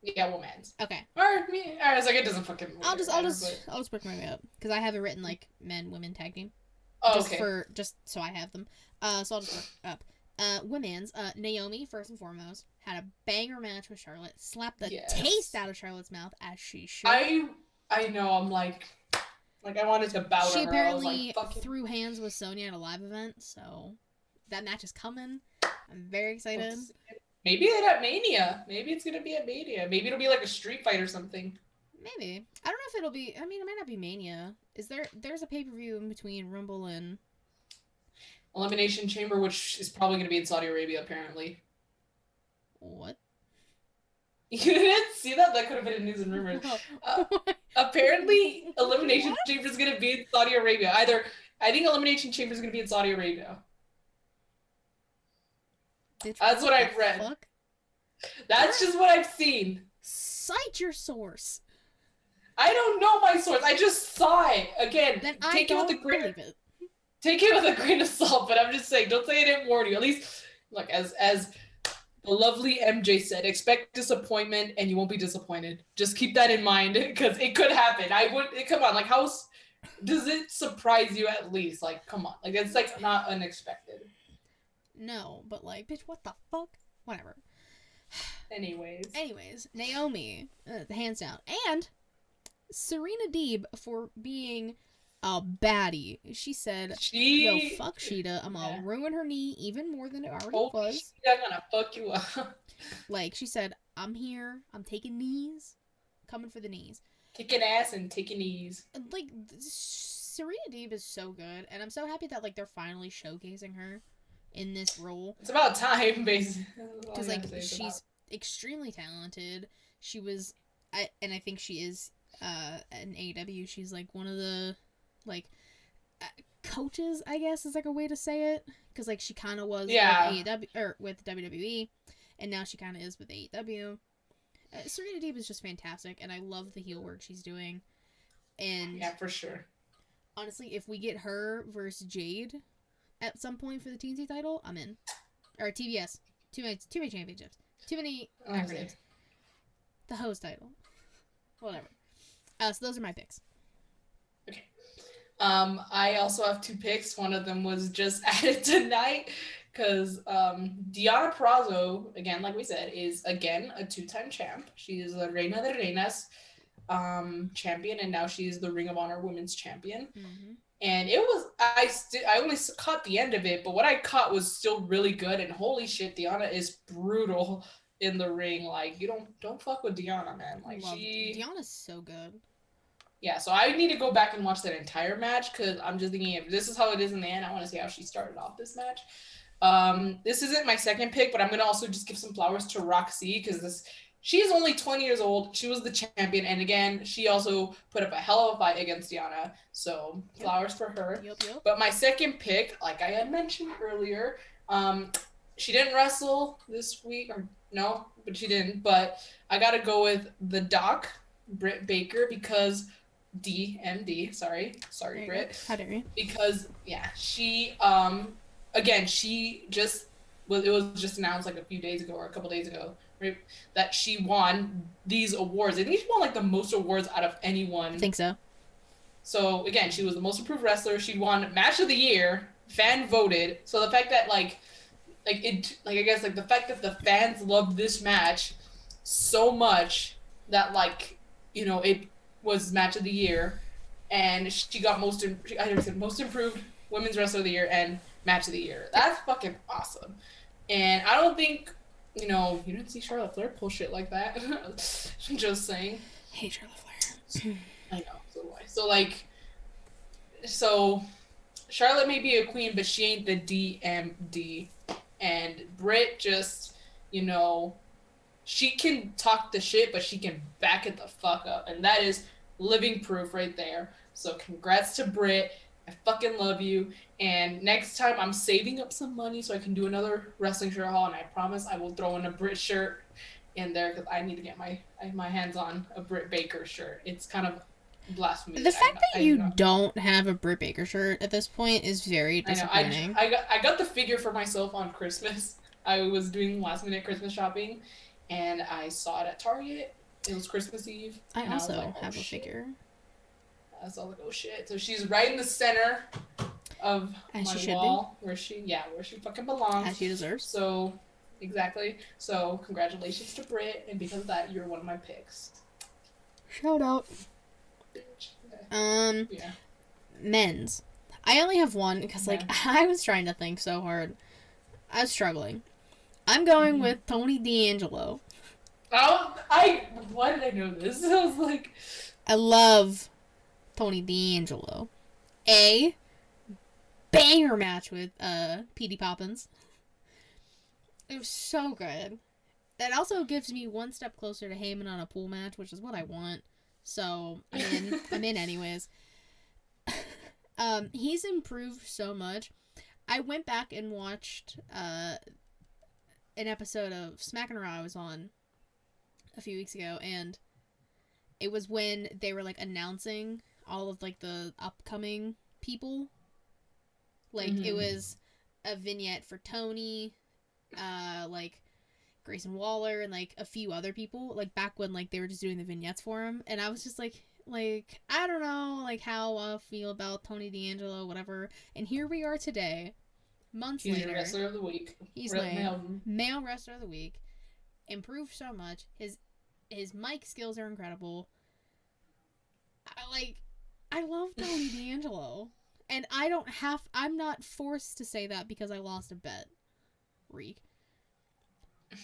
Yeah, women's. Okay. I was like, it doesn't fucking matter. I'll just work my way up. Because I have it written men, women tag team. Oh, okay. Just so I have them. So I'll just work up. Women's, Naomi, first and foremost, had a banger match with Charlotte, slapped the taste out of Charlotte's mouth, as she should. I know, I'm I wanted to bow to her. She apparently threw hands with Sonya at a live event, so that match is coming. I'm very excited. Maybe it's at Mania. Maybe it's gonna be at Mania. Maybe it'll be a street fight or something. Maybe. I don't know if it'll be, it might not be Mania. There's a pay-per-view in between Rumble and Elimination Chamber, which is probably going to be in Saudi Arabia, apparently. What? You didn't see that? That could have been in News and Rumors. Apparently, Elimination Chamber is going to be in Saudi Arabia. I think Elimination Chamber is going to be in Saudi Arabia. That's what I've read. Fuck? That's just what I've seen. Cite your source. I don't know my source. I just saw it. Again, take it with a grain of salt, but I'm just saying, don't say I didn't warn you. At least, as the lovely MJ said, expect disappointment and you won't be disappointed. Just keep that in mind because it could happen. Come on, how does it surprise you at least? Come on. It's not unexpected. No, but bitch, what the fuck? Whatever. Anyways, Naomi, hands down. And Serena Deeb for being a baddie. She said, yo, fuck Sheeta. I'm gonna ruin her knee even more than it already was. I'm gonna fuck you up. She said, I'm here. I'm taking knees. Coming for the knees. Kicking ass and taking knees. Serena Deeb is so good. And I'm so happy that, they're finally showcasing her in this role. It's about time, basically. Because, she's extremely talented. She was, and I think she is, in AEW. She's, one of the coaches, I guess is a way to say it, because she kind of was with AEW or with WWE, and now she kind of is with AEW. Serena Deeb is just fantastic, and I love the heel work she's doing. And yeah, for sure. honestly, if we get her versus Jade at some point for the TNT title, I'm in. Or TBS. Too many championships. Too many acronyms. The hose title. Whatever. So those are my picks. Okay. I also have 2 picks. One of them was just added tonight because Deonna Purrazzo, again, like we said, is again a 2-time champ. She is the Reina de Reinas champion, and now she is the Ring of Honor Women's Champion. Mm-hmm. And it was I only caught the end of it, but what I caught was still really good. And holy shit, Deonna is brutal in the ring. Like, you don't fuck with Deonna, man. Like, Deonna's so good. Yeah, so I need to go back and watch that entire match because I'm just thinking if this is how it is in the end, I want to see how she started off this match. This isn't my second pick, but I'm gonna also just give some flowers to Roxy because she's only 20 years old. She was the champion, and again, she also put up a hell of a fight against Deonna. So flowers for her. Yep. But my second pick, like I had mentioned earlier, she didn't wrestle this week, or no, but she didn't. But I gotta go with the Doc, Britt Baker, because D.M.D. Sorry, Britt. How dare you? Because she again, she just it was just announced like a few days ago or a couple days ago, right, that she won these awards. I think she won like the most awards out of anyone. I think so. So again, she was the most improved wrestler. She won Match of the Year, fan voted. So the fact that I guess the fact that the fans loved this match so much that it was Match of the Year, and she got most improved women's wrestler of the year and Match of the Year. That's fucking awesome. And I don't think you didn't see Charlotte Flair pull shit like that. Just saying. Hey, Charlotte Flair. I know. So do I. So Charlotte may be a queen, but she ain't the DMD. And Britt just, she can talk the shit, but she can back it the fuck up. And that is living proof right there. So congrats to Britt. I fucking love you. And next time I'm saving up some money so I can do another wrestling shirt haul, and I promise I will throw in a Britt shirt in there because I need to get my hands on a Britt Baker shirt. It's kind of blasphemy. The fact that you don't have a Britt Baker shirt at this point is very disappointing. I got the figure for myself on Christmas. I was doing last minute Christmas shopping, and I saw it at Target. It was Christmas Eve. I also have a figure. I was like, oh shit. So she's right in the center of my wall, where she fucking belongs. As she deserves. So, exactly. So, congratulations to Britt, and because of that, you're one of my picks. Shout out. Men's. I only have one because I was trying to think so hard. I was struggling. I'm going with Tony D'Angelo. Oh, why did I know this? I was like, I love Tony D'Angelo. A banger match with P.D. Poppins. It was so good. That also gives me one step closer to Heyman on a pool match, which is what I want. So I'm in anyways. He's improved so much. I went back and watched an episode of Smack and Raw I was on a few weeks ago, and it was when they were announcing all of the upcoming people. It was a vignette for Tony, Grayson Waller, and a few other people, back when they were just doing the vignettes for him, and I was just I don't know how I feel about Tony D'Angelo, whatever, and here we are today, months later. He's your wrestler of the week. He's my male wrestler of the week. Improved so much. His mic skills are incredible. I love Tony D'Angelo, and I'm not forced to say that because I lost a bet. Reek.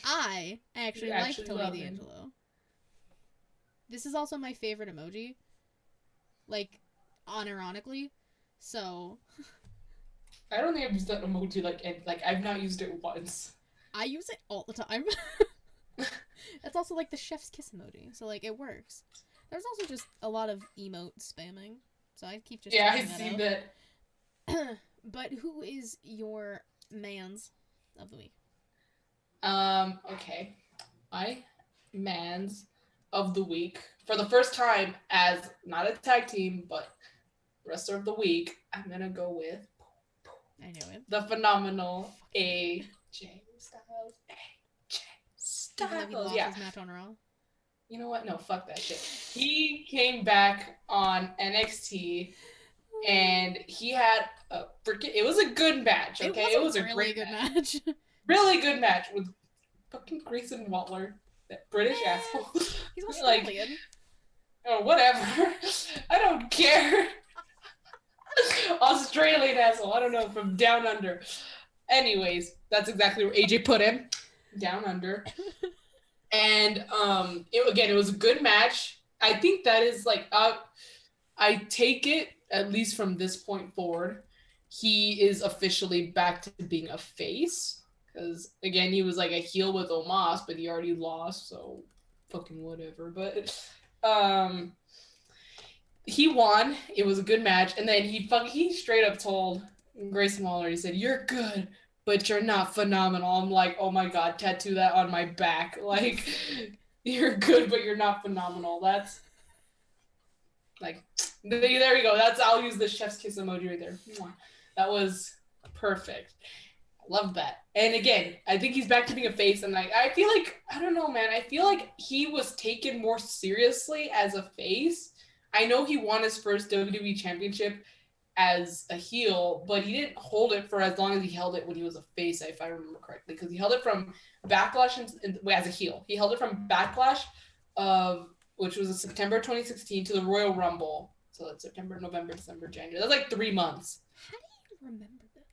I actually like Tony D'Angelo. This is also my favorite emoji. Unironically. So. I don't think I've used that emoji I've not used it once. I use it all the time. It's also the chef's kiss emoji, so it works. There's also just a lot of emote spamming, so I keep just I see that. But who is your man's of the week? Okay. I Mans of the Week for the first time as not a tag team, but Wrestler of the Week. I'm gonna go with I know it. the phenomenal AJ Styles. AJ Styles. Even though he lost his match on Raw. You know what? No, fuck that shit. He came back on NXT and he had a freaking. It was a good match. Okay, it was a really great good match. match. Really good match with fucking Grayson Waller, that British asshole. He's Australian. Like, oh, whatever. I don't care. Australian asshole. I don't know, from down under. Anyways, that's exactly where AJ put him. Down under. And it was a good match. I think that is like I take it, at least from this point forward, he is officially back to being a face. Because again, he was like a heel with Omos, but he already lost, so fucking whatever. But he won. It was a good match, and then he straight up told Grayson Waller, he said, "You're good, but you're not phenomenal." I'm like, oh my god, tattoo that on my back. Like, you're good, but you're not phenomenal. That's like, there you go. I'll use the chef's kiss emoji right there. That was perfect. I love that. And again, I think he's back to being a face, and I feel like, I don't know, man. I feel like he was taken more seriously as a face. I know he won his first WWE championship as a heel, but he didn't hold it for as long as he held it when he was a face, if I remember correctly, because he held it from Backlash as a heel. He held it from Backlash which was in September 2016 to the Royal Rumble. So that's September, November, December, January. That's like 3 months. How do you remember this?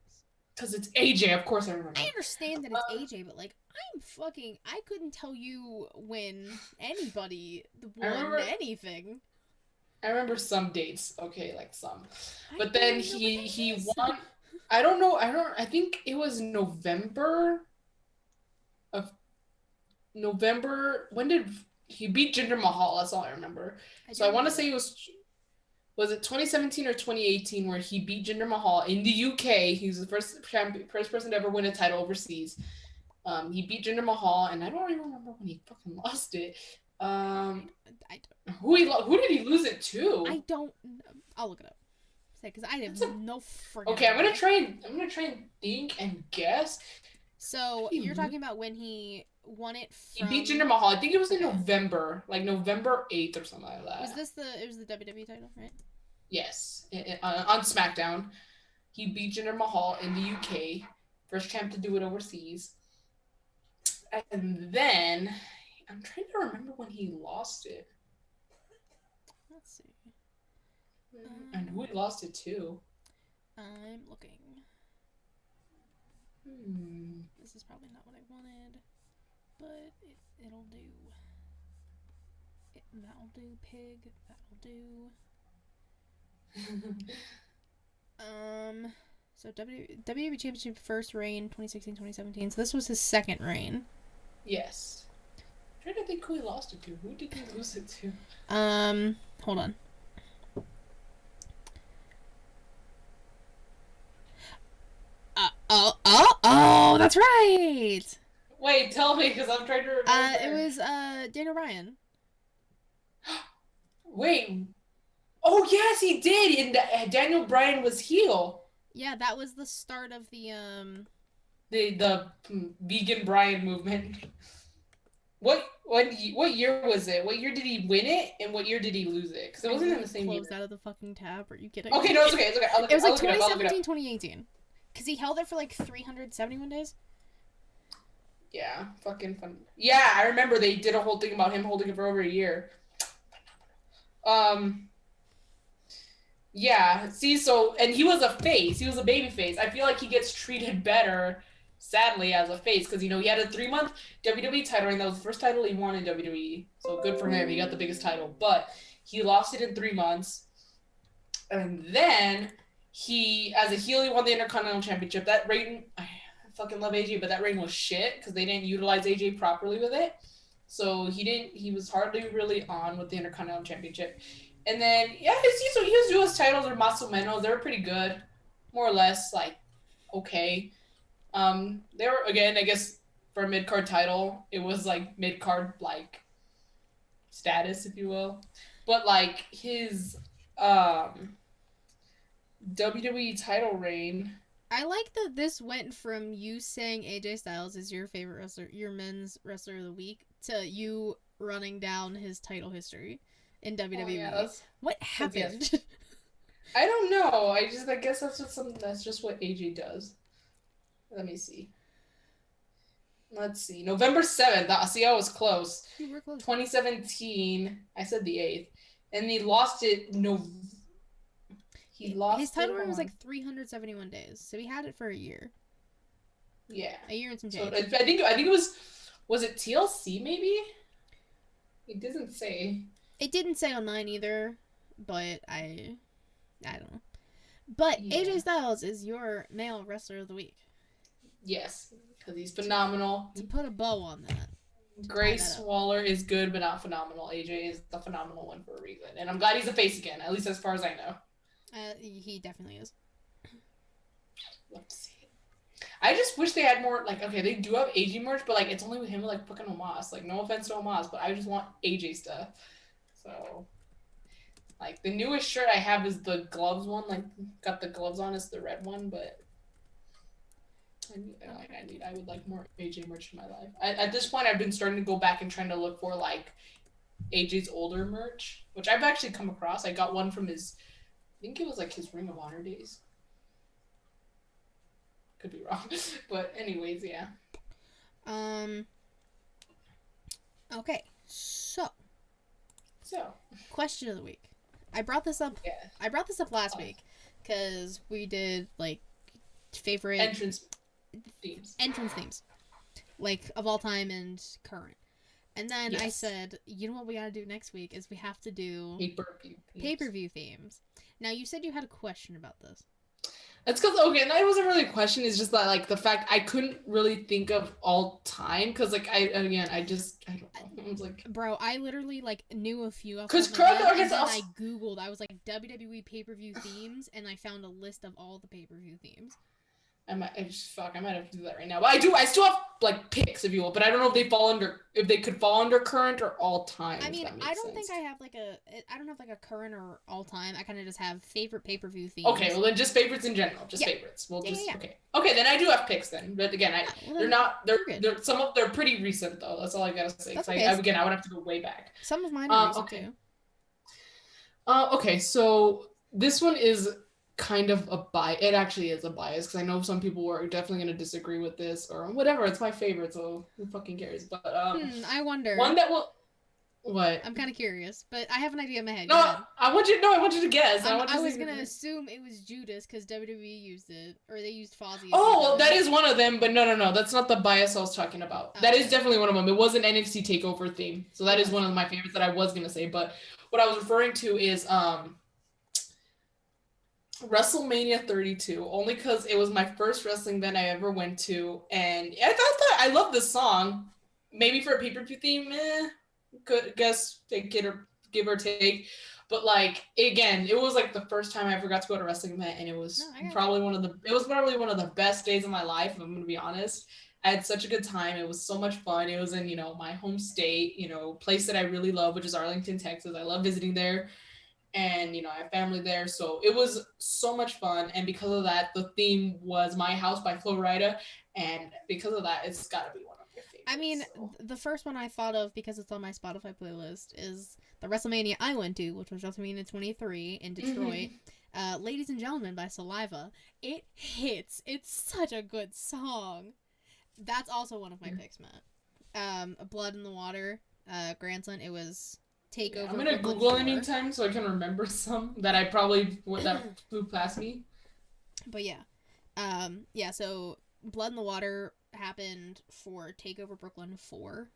Because it's AJ, of course I remember. I understand that it's AJ, but like, I couldn't tell you when anybody won anything. I remember some dates, okay, like some. But then he won. I don't know. I think it was November. When did he beat Jinder Mahal? That's all I remember. So I want to say it was it 2017 or 2018 where he beat Jinder Mahal in the UK. He was the first person to ever win a title overseas. He beat Jinder Mahal, and I don't even remember when he fucking lost it. Who did he lose it to? I don't know. I'll look it up. Because I have no freaking. Okay, I'm gonna try and think and guess. So you're talking about when he won it from... He beat Jinder Mahal. I think it was in November, like November 8th or something like that. It was the WWE title, right? Yes, on SmackDown. He beat Jinder Mahal in the UK, first champ to do it overseas. And then I'm trying to remember when he lost it. Let's see. And who he lost it to. I'm looking. This is probably not what I wanted, but it'll do. That'll do, pig. That'll do. So WWE Championship first reign 2016-2017. So this was his second reign. Yes. I'm trying to think who he lost it to. Who did he lose it to? Hold on. Oh, that's right. Wait, tell me, because I'm trying to remember. It was Daniel Bryan. Wait. Oh yes, he did. And Daniel Bryan was heel. Yeah, that was the start of the vegan Bryan movement. What year was it? What year did he win it, and what year did he lose it? Because it wasn't in the same year. Closed out of the fucking tab. Are you kidding? Okay, no, it's okay. It's okay. It was like 2017, 2018. Because he held it for like 371 days. Yeah, fucking fun. Yeah, I remember they did a whole thing about him holding it for over a year. Yeah, see, so, and he was a face. He was a baby face. I feel like he gets treated better, sadly, as a face. Because, he had a 3-month WWE title, and that was the first title he won in WWE. So good for him. He got the biggest title. But he lost it in 3 months. And then as a heel, he won the Intercontinental Championship. That reign, I fucking love AJ, but that reign was shit because they didn't utilize AJ properly with it. So he was hardly really on with the Intercontinental Championship. And then, yeah, so he was doing his titles or Maso Menos. They were pretty good, more or less, like, okay. They were, again, I guess, for a mid-card title, it was, like, mid-card, like, status, if you will. But like his WWE title reign. I like that this went from you saying AJ Styles is your favorite wrestler, your men's wrestler of the week, to you running down his title history in WWE. Oh, yeah, what happened? Yes. I don't know. I guess that's just what AJ does. Let me see. Let's see. November 7th. See, I was close. You were close. 2017. I said the 8th. And he lost it his title reign was like 371 days, so he had it for a year. Yeah, a year and some change. So I think it was it TLC maybe? It doesn't say. It didn't say on mine either, but I don't know. But yeah. AJ Styles is your male wrestler of the week. Yes, because he's phenomenal. To put a bow on that. Grace Waller is good, but not phenomenal. AJ is the phenomenal one for a reason, and I'm glad he's a face again. At least as far as I know. He definitely is. Love to see it. I just wish they had more, like, okay, they do have AJ merch, but, like, it's only with him, like, fucking Omos. Like, no offense to Omos, but I just want AJ stuff. So, like, the newest shirt I have is the gloves one. Like, got the gloves on. It's the red one, but I would like more AJ merch in my life. At this point, I've been starting to go back and trying to look for, like, AJ's older merch, which I've actually come across. I got one from his... I think it was like his Ring of Honor days. Could be wrong. But anyways, yeah. Okay. So. Question of the week. I brought this up. Yeah. I brought this up last week because we did like favorite entrance themes. Like of all time and current. And then yes. I said, you know what we gotta do next week is we have to do pay-per-view themes. Now, you said you had a question about this. That's because, okay, and that wasn't really a question. It's just that, like, the fact I couldn't really think of all time. Because, like, I don't know. I was like... Bro, I literally, like, knew a few. Because I Googled. I was like, WWE pay-per-view themes, and I found a list of all the pay-per-view themes. I might have to do that right now. But I still have, like, picks, if you will. But I don't know if they could fall under current or all time. I mean, I don't think I have, like, I don't have, like, a current or all time. I kind of just have favorite pay-per-view themes. Okay, well, then just favorites in general. Just favorites. We'll okay. Okay, then I do have picks then. But again, they're pretty recent, though. That's all I gotta say. Okay. I would have to go way back. Some of mine are recent, too. Okay, so this one is... kind of a bias. It actually is a bias because I know some people are definitely going to disagree with this or whatever. It's my favorite, so who fucking cares? But I wonder. One that will. What? I'm kind of curious, but I have an idea in my head. No, I want you to guess. I was gonna assume it was Judas because WWE used it, or they used Fozzy. Oh, well, that is one of them, but no, that's not the bias I was talking about. That is definitely one of them. It was an NXT Takeover theme, so that is one of my favorites that I was gonna say. But what I was referring to is WrestleMania 32, only because it was my first wrestling event I ever went to, and I thought I love this song. Maybe for a pay-per-view theme, could guess give or take, but like again, it was like the first time I ever got to go to a wrestling event, and it was probably one of the best days of my life. If I'm gonna be honest. I had such a good time. It was so much fun. It was in my home state, place that I really love, which is Arlington, Texas. I love visiting there. And I have family there, so it was so much fun. And because of that, the theme was My House by Flo Rida, and because of that, it's gotta be one of your favorites. I mean, the first one I thought of, because it's on my Spotify playlist, is the WrestleMania I went to, which was WrestleMania 23 in Detroit. Ladies and Gentlemen by Saliva. It hits. It's such a good song. That's also one of my picks, Matt. Blood in the Water, Grandson. It was Takeover. I'm gonna Google in the meantime so I can remember some that I probably that flew past me. But yeah. So Blood in the Water happened for Takeover Brooklyn 4.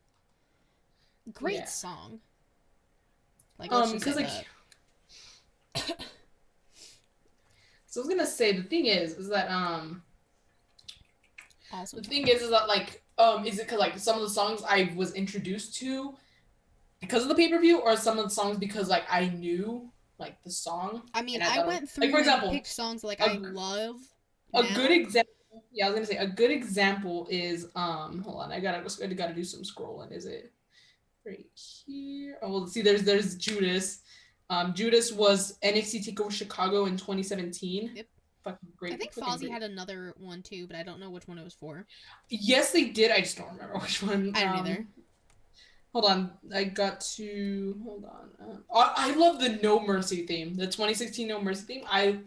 Great song. Like, because so I was gonna say the thing is that also the thing is that like is it because like some of the songs I was introduced to because of the pay-per-view, or some of the songs because like I knew like the song? I mean, I went through, like, for example, picked songs like I love. A good example. Yeah, I was gonna say a good example is hold on, I gotta do some scrolling. Is it? right here. Oh, well, see, there's Judas. Judas was NXT TakeOver Chicago in 2017. Yep. Fucking great. I think Fozzy had another one too, but I don't know which one it was for. Yes, they did. I just don't remember which one. I don't either. Hold on. I got to. Hold on. I love the No Mercy theme. The 2016 No Mercy theme. I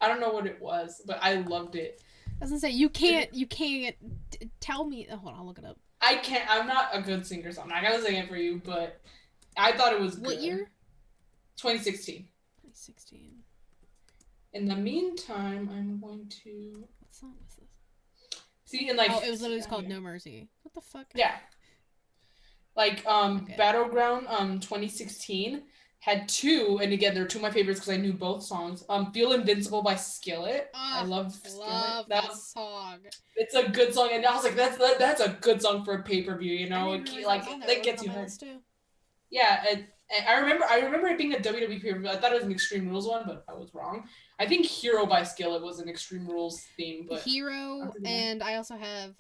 don't know what it was, but I loved it. I was gonna say you can't tell me. Oh, hold on, I'll look it up. I can't. I'm not a good singer, so I'm not gonna sing it for you. But I thought it was good. What year? 2016. 2016. In the meantime, I'm going to. What song was this? See, and like. Oh, it was literally called No Mercy. What the fuck? Yeah. Like Okay. Battleground 2016 had two, and again they're two of my favorites because I knew both songs. Feel Invincible by ShElite. I love ShElite. Love that song. It's a good song, and I was like, that's a good song for a pay-per-view, you know? That gets you hyped. Yeah, and I remember it being a WWE pay-per-view. I thought it was an Extreme Rules one, but I was wrong. I think Hero by ShElite was an Extreme Rules theme, but Hero, and I also have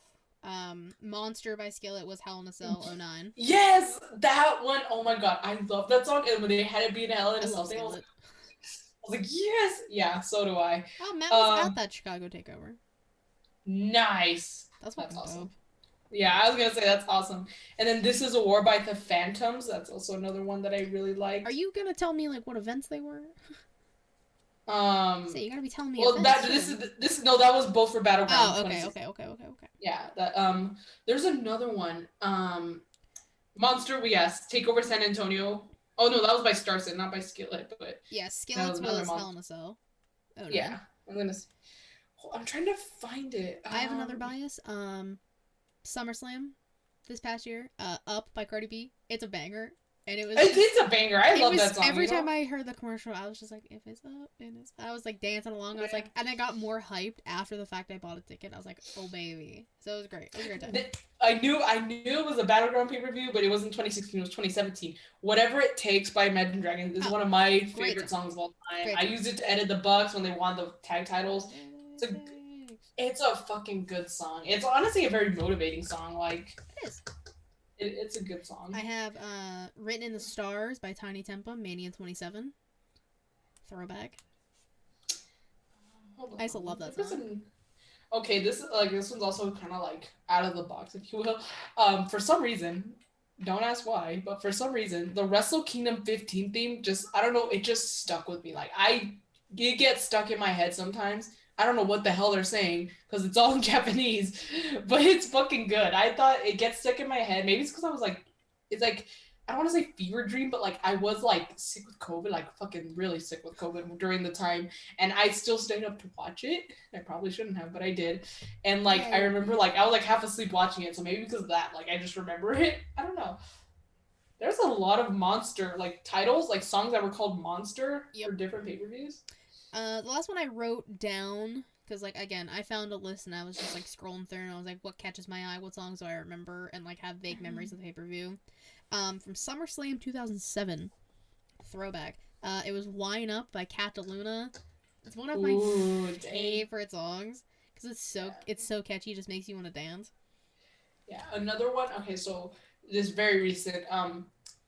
Monster by ShElite was Hell in a Cell 09. Yes, that one. Oh my god, I love that song. And when they had it be in Hell in a Cell thing, I was like, yes, yeah. So do I. Oh, Matt was at that Chicago takeover. Nice. That's awesome. Dope. Yeah, I was gonna say that's awesome. And then This Is a War by the Phantoms. That's also another one that I really like. Are you gonna tell me like what events they were? So you gotta be telling me. Well, that was both for Battleground. Oh, okay. Yeah, that there's another one. Monster, yes, Takeover San Antonio. Oh no, that was by Starset, not by ShElite, but yeah, ShElite was Hell in a Cell. Oh, no. Yeah, I'm trying to find it. I have another bias. SummerSlam this past year. Up by Cardi B. It's a banger. And it's a banger. I love that song. Every time I heard the commercial, I was just like, if it's up, and I was like dancing along. I was like, and I got more hyped after the fact I bought a ticket. I was like, oh baby. So it was great. It was a great time. I knew it was a Battleground pay-per-view, but it wasn't 2016, it was 2017. Whatever It Takes by Imagine Dragons is one of my favorite songs of all time. I used it to edit the Bucks when they won the tag titles. It's a fucking good song. It's honestly a very motivating song. Like it is. It's a good song. I have Written in the Stars by Tiny Tempa, Mania 27. Throwback. I used to love that song. Okay, this one's also kind of like out of the box, if you will. For some reason, don't ask why, but for some reason, the Wrestle Kingdom 15 theme I don't know, it just stuck with me. Like it gets stuck in my head sometimes. I don't know what the hell they're saying because it's all in Japanese, but it's fucking good. I thought it gets stuck in my head. Maybe it's because I was like, it's like, I don't want to say fever dream, but like I was like sick with COVID, like fucking really sick with COVID during the time. And I still stayed up to watch it. I probably shouldn't have, but I did. And like, I remember like, I was like half asleep watching it. So maybe because of that, like I just remember it. I don't know. There's a lot of Monster like titles, like songs that were called Monster for different pay-per-views. The last one I wrote down, because, like, again, I found a list and I was just, like, scrolling through and I was like, what catches my eye? What songs do I remember? And, like, have vague memories of the pay-per-view. From SummerSlam 2007. Throwback. It was Wine Up by Cataluna. It's one of my favorite songs. Because it's so catchy, it just makes you want to dance. Yeah, another one. Okay, so this very recent.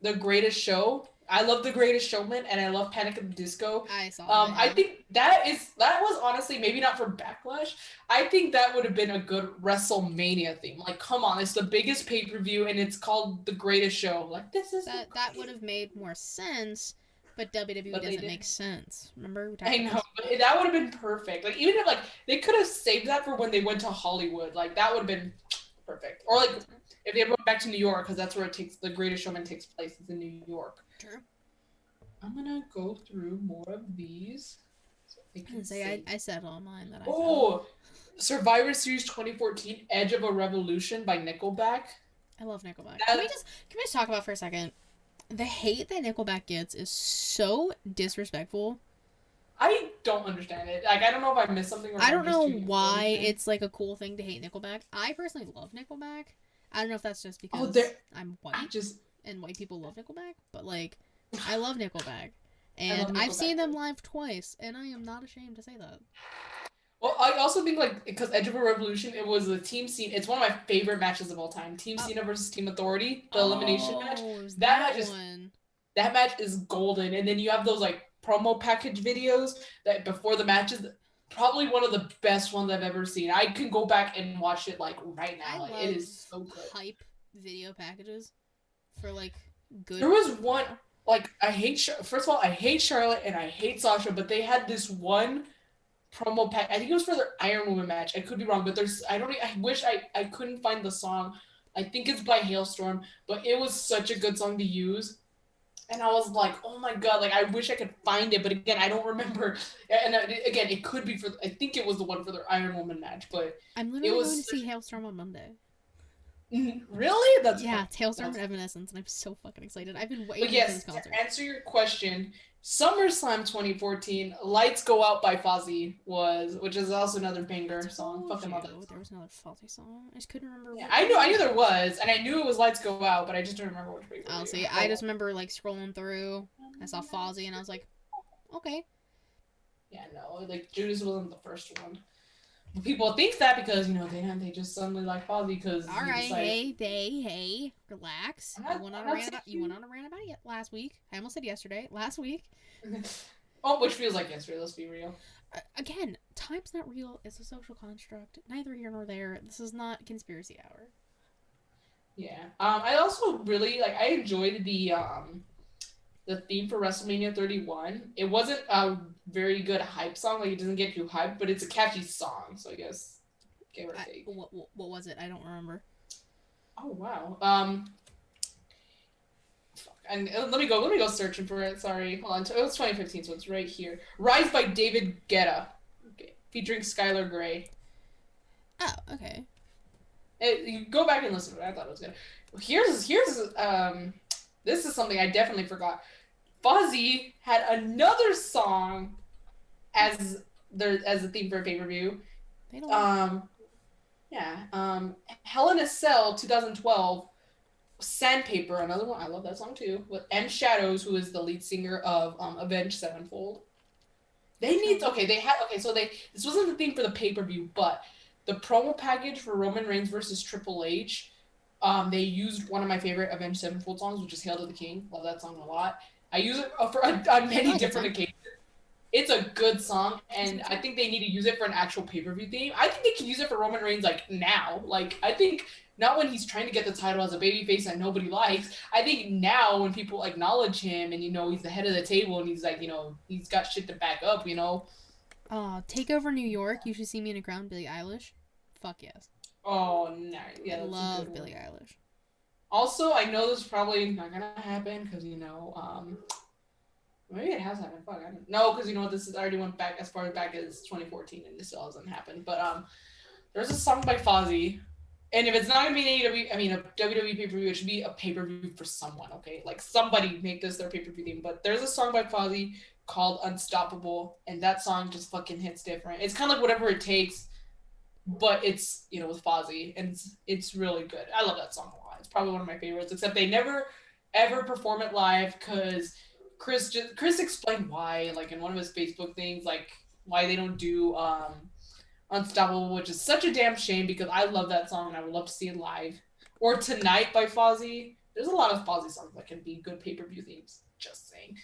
The Greatest Show. I love The Greatest Showman, and I love Panic at the Disco. I saw that. I think that was honestly maybe not for Backlash. I think that would have been a good WrestleMania theme. Like, come on, it's the biggest pay-per-view, and it's called The Greatest Show. Like, this is that would have made more sense, but WWE doesn't make sense. Remember? I know, but that would have been perfect. Like, even if like they could have saved that for when they went to Hollywood. Like, that would have been perfect. Or like if they went back to New York, because that's where The Greatest Showman takes place. It's in New York. True. I'm gonna go through more of these. So I said all mine that I found. Survivor Series 2014 Edge of a Revolution by Nickelback. I love Nickelback. Can we just talk about for a second? The hate that Nickelback gets is so disrespectful. I don't understand it. Like, I don't know if I missed something. Or I don't know why it's like a cool thing to hate Nickelback. I personally love Nickelback. I don't know if that's just because I'm white and white people love Nickelback, but like, I love Nickelback. And I've seen them live twice, and I am not ashamed to say that. Well, I also think like because Edge of a Revolution, it was a team scene. It's one of my favorite matches of all time. Team Cena versus Team Authority, the elimination match. Oh, it was That that match is one. that match is golden. And then you have those like promo package videos that before the matches, probably one of the best ones I've ever seen. I can go back and watch it like right I now. Like it love is so good. hype video packages for like good. There was one promo. like I hate. First of all, I hate Charlotte and I hate Sasha, but they had this one promo pack. I think it was for their Iron Woman match. I could be wrong, but there's I wish I couldn't find the song. I think it's by Hailstorm, but it was such a good song to use. And I was like, oh my god, like I wish I could find it, but again, I don't remember. And again, it could be for I think it was the one for their Iron Woman match, but I'm it literally going to was see Hailstorm on Monday. really that's Yeah, fun. it's Hailstorm and Evanescence, and I'm so fucking excited. I've been But waiting for this yes, concert. to answer your question, SummerSlam 2014, "Lights Go Out" by Fozzy which is also another banger song. Fucking love it. There was another Fozzy song. I just couldn't remember. Yeah, I knew there was, and I knew it was "Lights Go Out," but I just don't remember which way. I'll see. I just remember like scrolling through. I saw Fozzy, and I was like, okay. Yeah, no, like Judas wasn't the first one. People think that because they just suddenly like Fozzy because all right, hey, relax. You went on a rant about it last week. I almost said yesterday. Last week. Oh, which feels like yesterday. Let's be real. Again, time's not real. It's a social construct. Neither here nor there. This is not conspiracy hour. Yeah. I also really I enjoyed the theme for WrestleMania 31. It wasn't a very good hype song. Like it doesn't get you hyped, but it's a catchy song. So I guess give or take. What was it? I don't remember. Oh wow. And let me go searching for it. Sorry, hold on. It was 2015, so it's right here. "Rise" by David Guetta, okay, featuring Skylar Grey. Oh, okay. You go back and listen to it. I thought it was good. Here's this is something I definitely forgot. Fozzy had another song as a theme for a pay-per-view. They don't. Hell in a Cell 2012. "Sandpaper," another one. I love that song too. With M Shadows, who is the lead singer of Avenged Sevenfold. This wasn't the theme for the pay-per-view, but the promo package for Roman Reigns versus Triple H, they used one of my favorite Avenged Sevenfold songs, which is "Hail to the King." Love that song a lot. I use it on many different occasions. It's a good song, and I think they need to use it for an actual pay-per-view theme. I think they can use it for Roman Reigns now. I think not when he's trying to get the title as a babyface that nobody likes. I think now when people acknowledge him and he's the head of the table and he's he's got shit to back up. Takeover New York. You Should See Me in a Crown. Billie Eilish. Fuck yes. Oh no, yeah, I that's love a good Billie one. Eilish. Also, I know this is probably not gonna happen because maybe it has happened. Fuck, I don't know. Because this is already went back as far back as 2014, and this still hasn't happened. But there's a song by Fozzy, and if it's not gonna be an AEW, a WWE pay-per-view, it should be a pay-per-view for someone. Okay, like somebody make this their pay-per-view theme. But there's a song by Fozzy called "Unstoppable," and that song just fucking hits different. It's kind of like Whatever It Takes, but it's with Fozzy, and it's really good. I love that song a lot. It's probably one of my favorites. Except they never ever perform it live because Chris explained why, in one of his Facebook things, why they don't do "Unstoppable," which is such a damn shame because I love that song and I would love to see it live. Or "Tonight" by Fozzy. There's a lot of Fozzy songs that can be good pay-per-view themes. Just saying.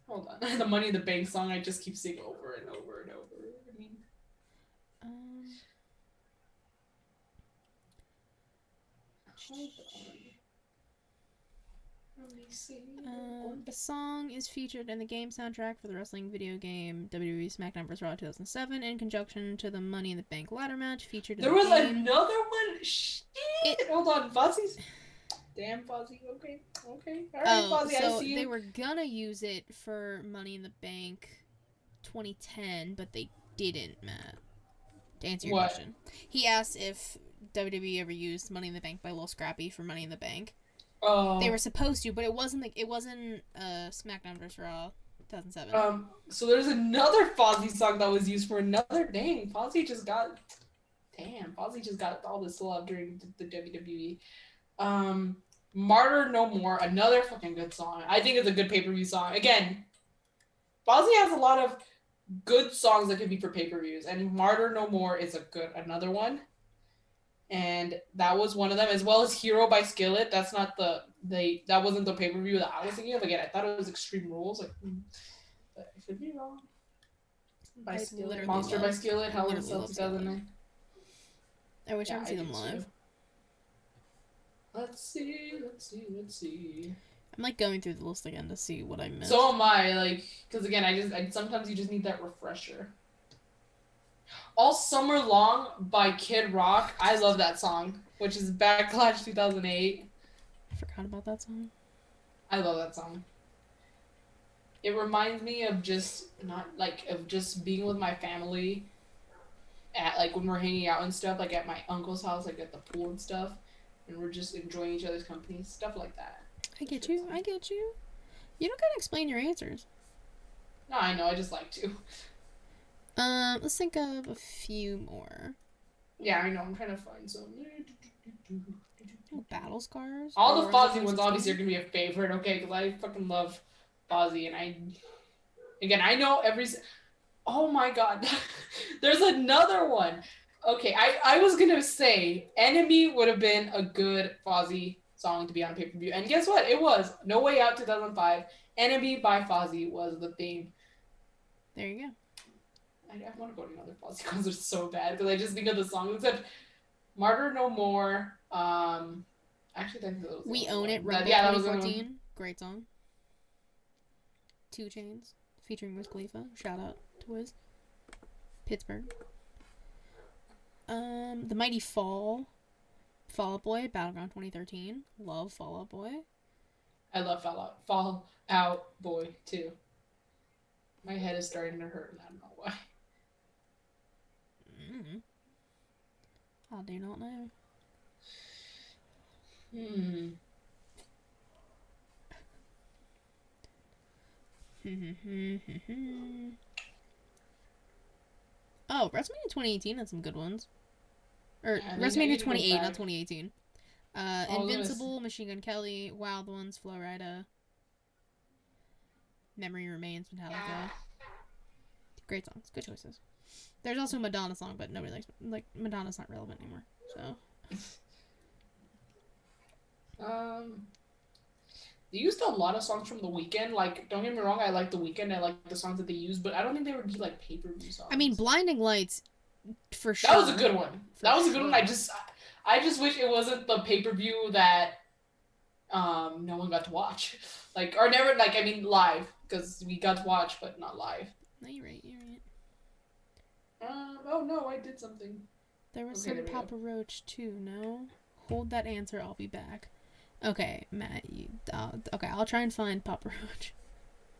Hold on. The "Money in the Bank" song I just keep singing over and over and over. The song is featured in the game soundtrack for the wrestling video game WWE SmackDown vs. Raw 2007 in conjunction to the Money in the Bank ladder match featured in the game. There was another one? Shit! Hold on, Fozzy's... Damn, Fozzy. Okay. Alright, Fozzy, I see you. They were gonna use it for Money in the Bank 2010, but they didn't, Matt. To answer your question. He asked if WWE ever used Money in the Bank by Lil Scrappy for Money in the Bank. Oh. They were supposed to, but it wasn't SmackDown vs. Raw 2007. So there's another Fozzy song that was used for another dang. Fozzy just got all this love during the WWE. "Martyr No More," another fucking good song. I think it's a good pay-per-view song. Again, Fozzy has a lot of good songs that could be for pay-per-views, and Martyr No More is another one. And that was one of them, as well as Hero by Skillet. That's not that wasn't the pay-per-view that I was thinking of. Again, I thought it was Extreme Rules, like, but I could be wrong. By Skillet, Monster by Skillet, Hell in a Cell 2009. I wish I could see them live. Too. Let's see. I'm like going through the list again to see what I missed. So am I, like, because again, I sometimes you just need that refresher. All Summer Long by Kid Rock. I love that song, which is Backlash 2008. I forgot about that song. I love that song. It reminds me of just being with my family at, like, when we're hanging out and stuff, like at my uncle's house, like at the pool and stuff, and we're just enjoying each other's company, stuff like that. I get you. You don't gotta explain your answers. No, I know. I just like to. Let's think of a few more. Yeah, I know. I'm trying to find some. Oh, Battle Scars. All the Fozzy ones obviously are gonna be a favorite, okay? Because I fucking love Fozzy, and I know every. Oh my god, there's another one. Okay, I was gonna say Enemy would have been a good Fozzy song to be on pay-per-view, and guess what? It was No Way Out 2005. Enemy by Fozzy was the theme. There you go. I want to go to another Fozzy concert so bad because I just think of the song. Except Martyr No More. Actually, I think that was We Own It. Rumble 2014. Great song. 2 Chainz featuring Wiz Khalifa. Shout out to Wiz. Pittsburgh. The Mighty Fall Out Boy, Battleground 2013. Love Fall Out Boy. I love Fall Out Boy too. My head is starting to hurt and I don't know why. I do not know. Oh, WrestleMania 2018 had some good ones. Or WrestleMania 28, not 2018. Invincible, Machine Gun Kelly, Wild Ones, Flo Rida. Memory Remains, Metallica. Great songs, good choices. There's also a Madonna song, but nobody likes Madonna's not relevant anymore. So. They used a lot of songs from The Weeknd. Like, don't get me wrong, I like The Weeknd. I like the songs that they use, but I don't think they would be like pay-per-view songs. I mean, Blinding Lights, for sure. That was a good one. That was a good one. I just wish it wasn't the pay-per-view that no one got to watch. Like, or never, like, I mean, live, because we got to watch, but not live. No, you're right. Oh no, I did something. There was some Papa Roach too, no? Hold that answer, I'll be back. Okay, Matt, okay, I'll try and find Papa Roach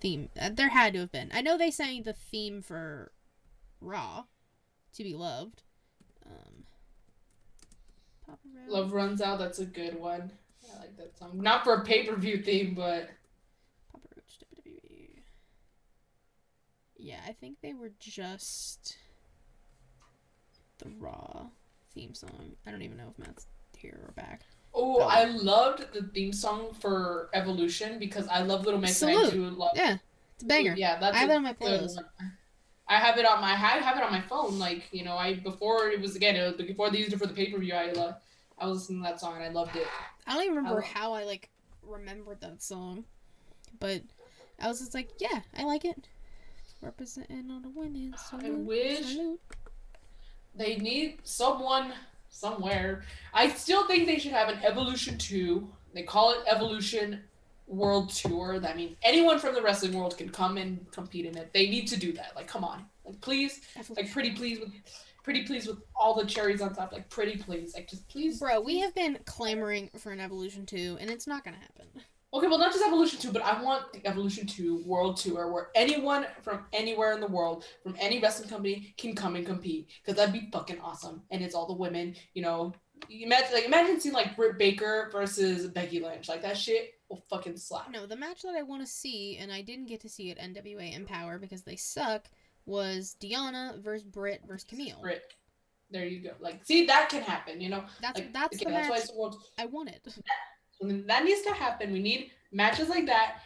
theme. There had to have been. I know they sang the theme for Raw, To Be Loved. Papa Roach. Love Runs Out, that's a good one. I like that song. Not for a pay-per-view theme, but... Papa Roach, WWE. Yeah, I think they were just the Raw theme song. I don't even know if Matt's here or back. Oh, I loved the theme song for Evolution because I love Little Mix. Salute. And I do love... Yeah, it's a banger. Yeah, that's I have it on my playlist. I have it on my phone. Like, you know, before they used it for the pay-per-view, I was listening to that song and I loved it. I don't even remember how I remembered that song, but I was just like, yeah, I like it. Representing on the winning. I wish they need someone somewhere. I still think they should have an Evolution 2. They call it Evolution World Tour. That means anyone from the wrestling world can come and compete in it. They need to do that. Like, come on. Like, please. Like, pretty please with all the cherries on top. Like, pretty please. Like, just please. Bro, we have been clamoring for an Evolution 2, and it's not gonna happen. Okay, well, not just Evolution 2, but I want the Evolution 2 World Tour where anyone from anywhere in the world, from any wrestling company, can come and compete. Because that'd be fucking awesome. And it's all the women, you know. Imagine seeing, like, Britt Baker versus Becky Lynch. Like, that shit will fucking slap. No, the match that I want to see, and I didn't get to see at NWA Empower because they suck, was Deonna versus Britt versus Camille. Britt. There you go. Like, see, that can happen, you know? That's again, the match I wanted. That needs to happen. We need matches like that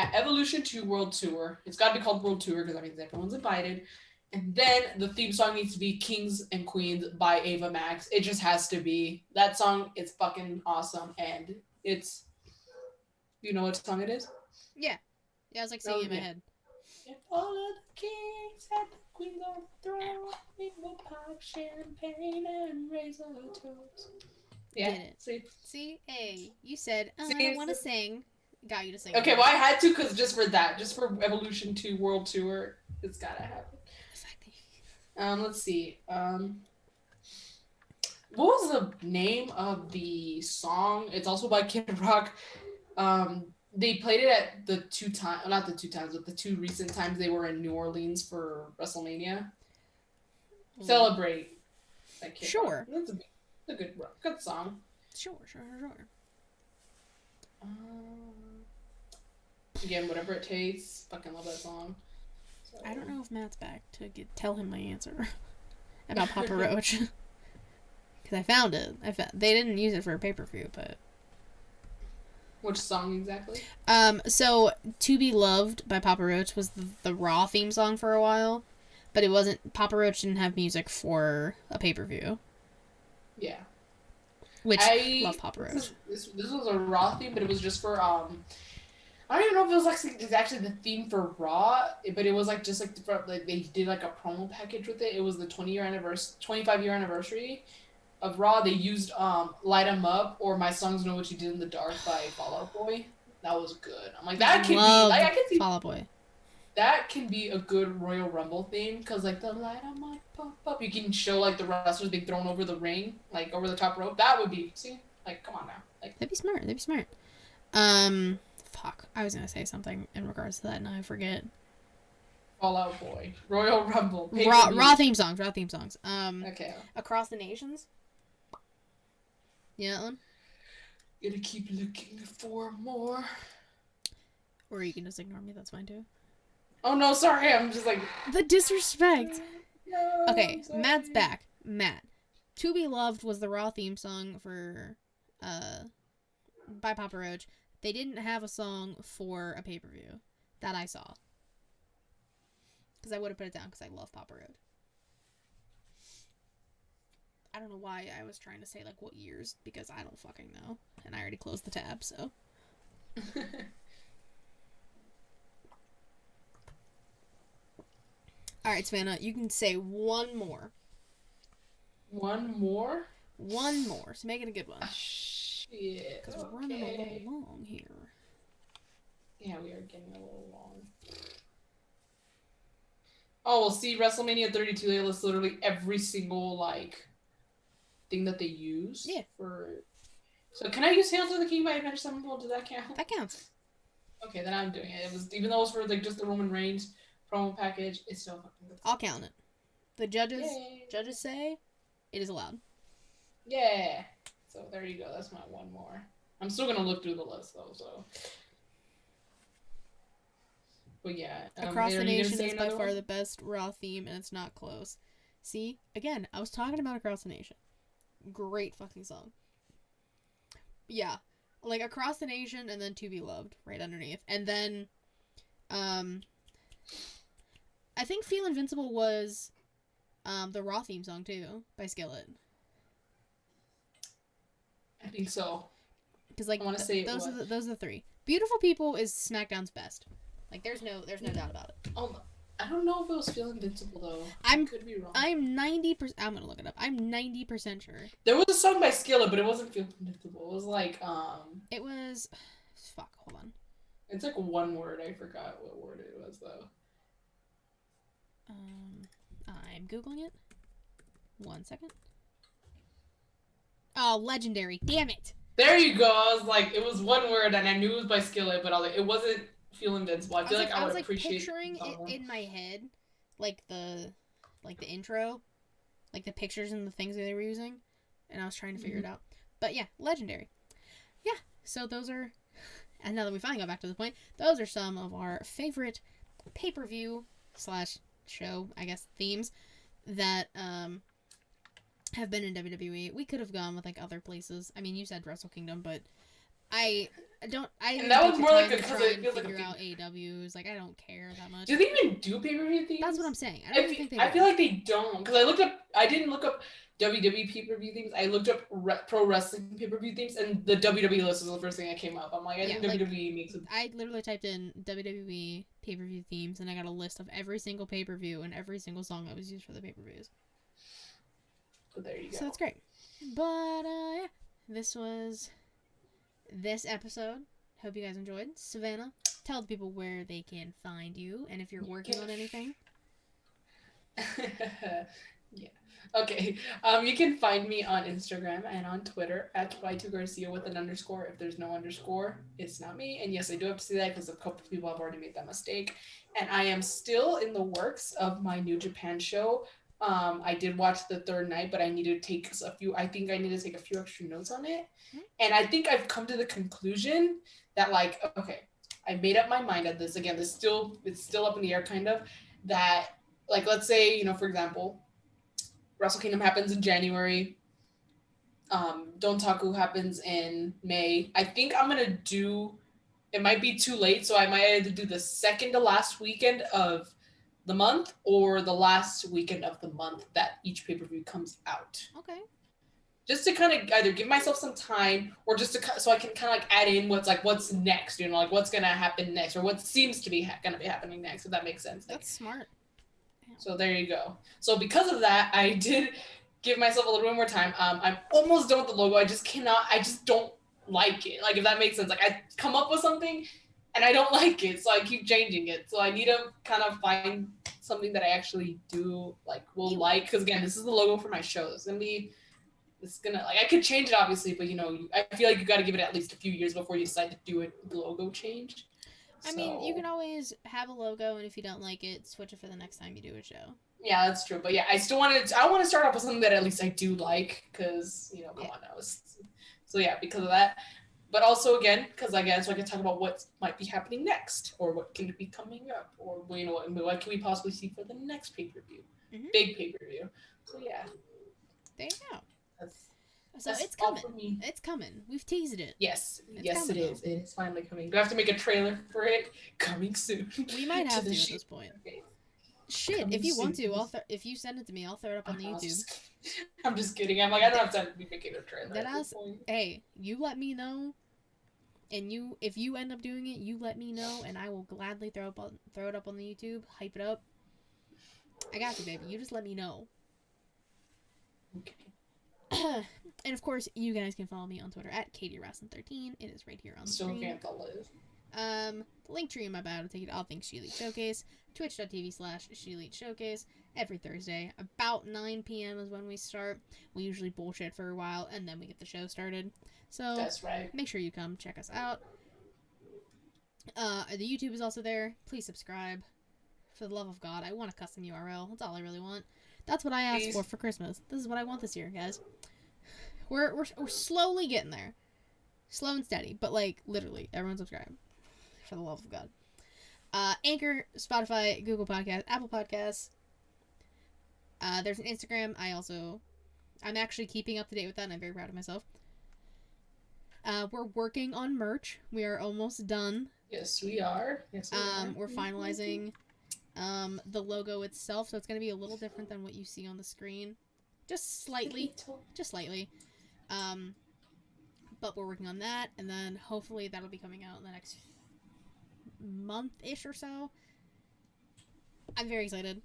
at Evolution 2 World Tour. It's got to be called World Tour because that means everyone's invited. And then the theme song needs to be Kings and Queens by Ava Max. It just has to be. That song is fucking awesome. And it's, you know what song it is? Yeah. Yeah, I was like singing in my head. If all of the kings had the queens on the throne, we will pop champagne and raise our toast. Yeah. Get it. See? Hey, you said, I See, don't want to sing. Got you to sing. Okay, well, I had to because just for that. Just for Evolution 2 World Tour, it's gotta happen. Let's see. What was the name of the song? It's also by Kid Rock. They played it at the not the 2 times, but the 2 recent times they were in New Orleans for WrestleMania. Celebrate. Like Kid sure. Rock. That's a good song. Sure. Again, whatever it takes. Fucking love that song. So. I don't know if Matt's back to tell him my answer about Papa Roach. Because I found it. They didn't use it for a pay-per-view, but... Which song exactly? So, To Be Loved by Papa Roach was the Raw theme song for a while. But it wasn't... Papa Roach didn't have music for a pay-per-view. Yeah. Which, I love Papa Roach. This was a Raw theme, but it was just for, I don't even know if it was actually the theme for Raw, but it was just they did like a promo package with it. It was the 25-year anniversary of Raw. They used Light 'Em Up or My Songs Know What You Did in the Dark by Fall Out Boy. That was good. I'm like, that can be like, I can see Fall Out Boy. That can be a good Royal Rumble theme because like the Light 'Em Up, pop, pop. You can show like the wrestlers being thrown over the ring, like over the top rope. That would be come on now. Like that'd be smart. Fuck. I was gonna say something in regards to that and I forget. Fall Out Boy. Royal Rumble. Raw theme songs. Okay. Across the Nations. Yeah, that one? Gonna keep looking for more. Or you can just ignore me, that's fine too. Oh no, sorry, I'm just like... The disrespect! No, okay, Matt's back. Matt. To Be Loved was the Raw theme song for, by Papa Roach. They didn't have a song for a pay-per-view that I saw. Because I would have put it down because I love Papa Roach. I don't know why I was trying to say, like, what years, because I don't fucking know. And I already closed the tab, so. Alright, Savannah, you can say one more. One more? One more, so make it a good one. Shit. Because we're running a little long here. Yeah, we are getting a little long. Oh, well, see, WrestleMania 32, they list literally every single, like, thing that they use. Yeah. So, can I use Hail to the King by Avenged Sevenfold? Does that count? That counts. Okay, then I'm doing it. It was, even though it was for, like, just the Roman Reigns promo package, it's still fucking good. I'll count it. The judges say it is allowed. Yeah. So, there you go. That's my one more. I'm still gonna look through the list, though, so... But yeah. Across the Nation is by far the best Raw theme, and it's not close. See? Again, I was talking about Across the Nation. Great fucking song. Yeah. Like, Across the Nation, and then To Be Loved, right underneath. And then, I think Feel Invincible was, the Raw theme song, too, by ShElite. I think so. Because, like, those are the three. Beautiful People is SmackDown's best. Like, there's no doubt about it. Oh, I don't know if it was Feel Invincible, though. I could be wrong. I'm 90%... I'm gonna look it up. I'm 90% sure. There was a song by ShElite, but it wasn't Feel Invincible. It was like, It was... Fuck, hold on. It's like one word. I forgot what word it was, though. I'm Googling it. 1 second. Oh, Legendary. Damn it! There you go. I was like, it was one word, and I knew it was by ShElite, but I was like, it wasn't Feel Invincible. I feel like I would appreciate picturing it in my head, like the intro, like the pictures and the things that they were using, and I was trying to figure it out. But yeah, Legendary. Yeah, so those are, and now that we finally got back to the point, those are some of our favorite pay-per-view / show, I guess, themes that have been in WWE. We could have gone with like other places. I mean, you said Wrestle Kingdom, but I didn't And even that take was the more like time to because try it and feels like figure a out AEWs. Like, I don't care that much. Do they even do pay-per-view themes? That's what I'm saying. I don't even think they do. I feel like they don't, because I didn't look up WWE pay-per-view themes. I looked up pro wrestling pay-per-view themes, and the WWE list was the first thing that came up. I'm like, I think WWE makes it. I literally typed in WWE pay-per-view themes, and I got a list of every single pay-per-view and every single song that was used for the pay-per-views. So there you go. So that's great. But, yeah. This was this episode. Hope you guys enjoyed. Savannah, tell the people where they can find you, and if you're working on anything. Yeah. Okay. You can find me on Instagram and on Twitter at Y2Garcia with an underscore. If there's no underscore, it's not me. And yes, I do have to say that because a couple of people have already made that mistake. And I am still in the works of my New Japan show. I did watch the third night, but I need to take I think I need to take a few extra notes on it. And I think I've come to the conclusion that, like, okay, I made up my mind at this. Again, it's still up in the air, kind of, that, like, let's say, you know, for example, Wrestle Kingdom happens in January. Dontaku happens in May. I think I'm going to do, it might be too late, so I might either do the second to last weekend of the month or the last weekend of the month that each pay-per-view comes out. Okay. Just to kind of either give myself some time or just to, so I can kind of like add in what's next, you know, like what's going to happen next or what seems to be going to be happening next, if that makes sense. Like, that's smart. So there you go. So because of that, I did give myself a little bit more time. I'm almost done with the logo. I just don't like it. Like, if that makes sense. Like, I come up with something and I don't like it, so I keep changing it. So I need to kind of find something that I actually do like. Because again, this is the logo for my show. It's gonna like, I could change it obviously, but you know, I feel like you got to give it at least a few years before you decide to do a logo change. I mean, you can always have a logo, and if you don't like it, switch it for the next time you do a show. Yeah, that's true. But yeah, I want to start off with something that at least I do like, because, you know, come on now. So yeah, because of that. But also, again, because I guess I can talk about what might be happening next, or what can be coming up, or, you know, what can we possibly see for the next pay-per-view, big pay-per-view. So yeah. There you go. That's it's coming. It's coming. We've teased it. Yes, it is. It is finally coming. Do I have to make a trailer for it? Coming soon. We might have to at this point. Okay. Shit, coming if you soon. want to, if you send it to me, I'll throw it up on the YouTube. I'm just kidding. I'm like, I don't have time to be making a trailer. Hey, you let me know, and if you end up doing it, you let me know, and I will gladly throw it up on the YouTube, hype it up. I got you, baby. You just let me know. Okay. And of course, you guys can follow me on Twitter at KatieRasson13. It is right here on the screen. Still can't follow it. The link tree in my bio to take it all things ShElite Showcase. Twitch.tv/ShElite Showcase. Every Thursday, about 9 p.m. is when we start. We usually bullshit for a while, and then we get the show started. So that's right. Make sure you come check us out. The YouTube is also there. Please subscribe. For the love of God, I want a custom URL. That's all I really want. That's what I asked for Christmas. This is what I want this year, guys. We're slowly getting there. Slow and steady, but like literally, everyone subscribe. For the love of God. Anchor, Spotify, Google Podcasts, Apple Podcasts. There's an Instagram. I'm actually keeping up to date with that, and I'm very proud of myself. We're working on merch. We are almost done. Yes, we are. We're finalizing the logo itself, so it's going to be a little different than what you see on the screen. Just slightly. But we're working on that, and then hopefully that'll be coming out in the next month-ish or so. I'm very excited.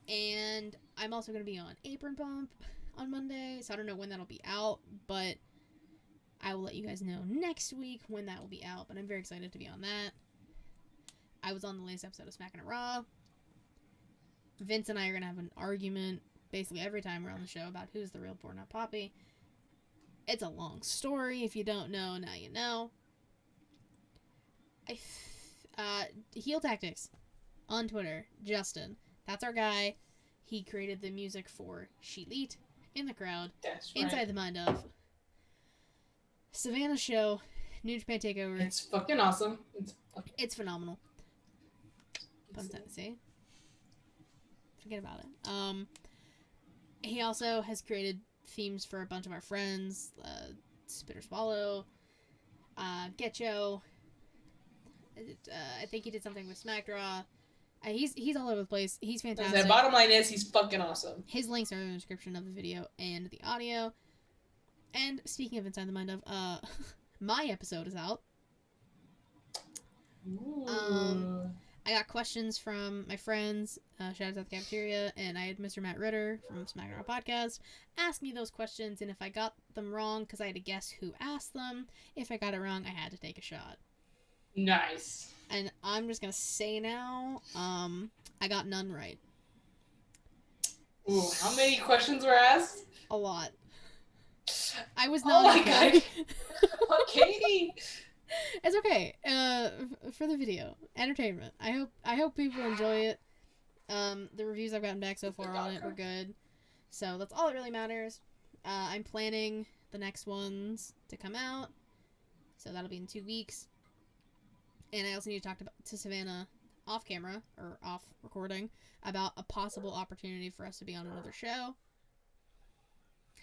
And I'm also going to be on Apron Bump on Monday, so I don't know when that'll be out, but I will let you guys know next week when that will be out, but I'm very excited to be on that. I was on the latest episode of Smackin' It Raw. Vince and I are going to have an argument basically every time we're on the show about who's the real Pornhub Poppy. It's a long story. If you don't know, now you know. Heel Tactics on Twitter. Justin. That's our guy. He created the music for ShElite, In the Crowd, Inside the Mind of, Savannah's show, New Japan Takeover. It's fucking awesome. It's phenomenal. See? Forget about it. He also has created themes for a bunch of our friends, Spitter Swallow, Getcho. I think he did something with SmackDraw. He's all over the place. He's fantastic. The bottom line is he's fucking awesome. His links are in the description of the video and the audio. And speaking of Inside the Mind of, my episode is out. Ooh. I got questions from my friends, shout out to the cafeteria, and I had Mr. Matt Ritter from SmackDown Podcast ask me those questions, and if I got them wrong, because I had to guess who asked them, if I got it wrong, I had to take a shot. Nice. And I'm just gonna say now, I got none right. Ooh, how many questions were asked? A lot. I was not. Oh my god. Katie. It's okay. For the video, entertainment. I hope people enjoy it. The reviews I've gotten back so far on it were good, so that's all that really matters. I'm planning the next ones to come out, so that'll be in 2 weeks. And I also need to talk to Savannah off camera or off recording about a possible opportunity for us to be on another show.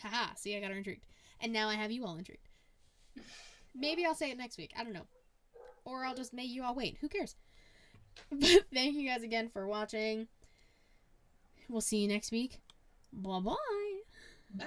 Haha, see, I got her intrigued. And now I have you all intrigued. Maybe I'll say it next week. I don't know. Or I'll just make you all wait. Who cares? But thank you guys again for watching. We'll see you next week. Bye-bye. Bye.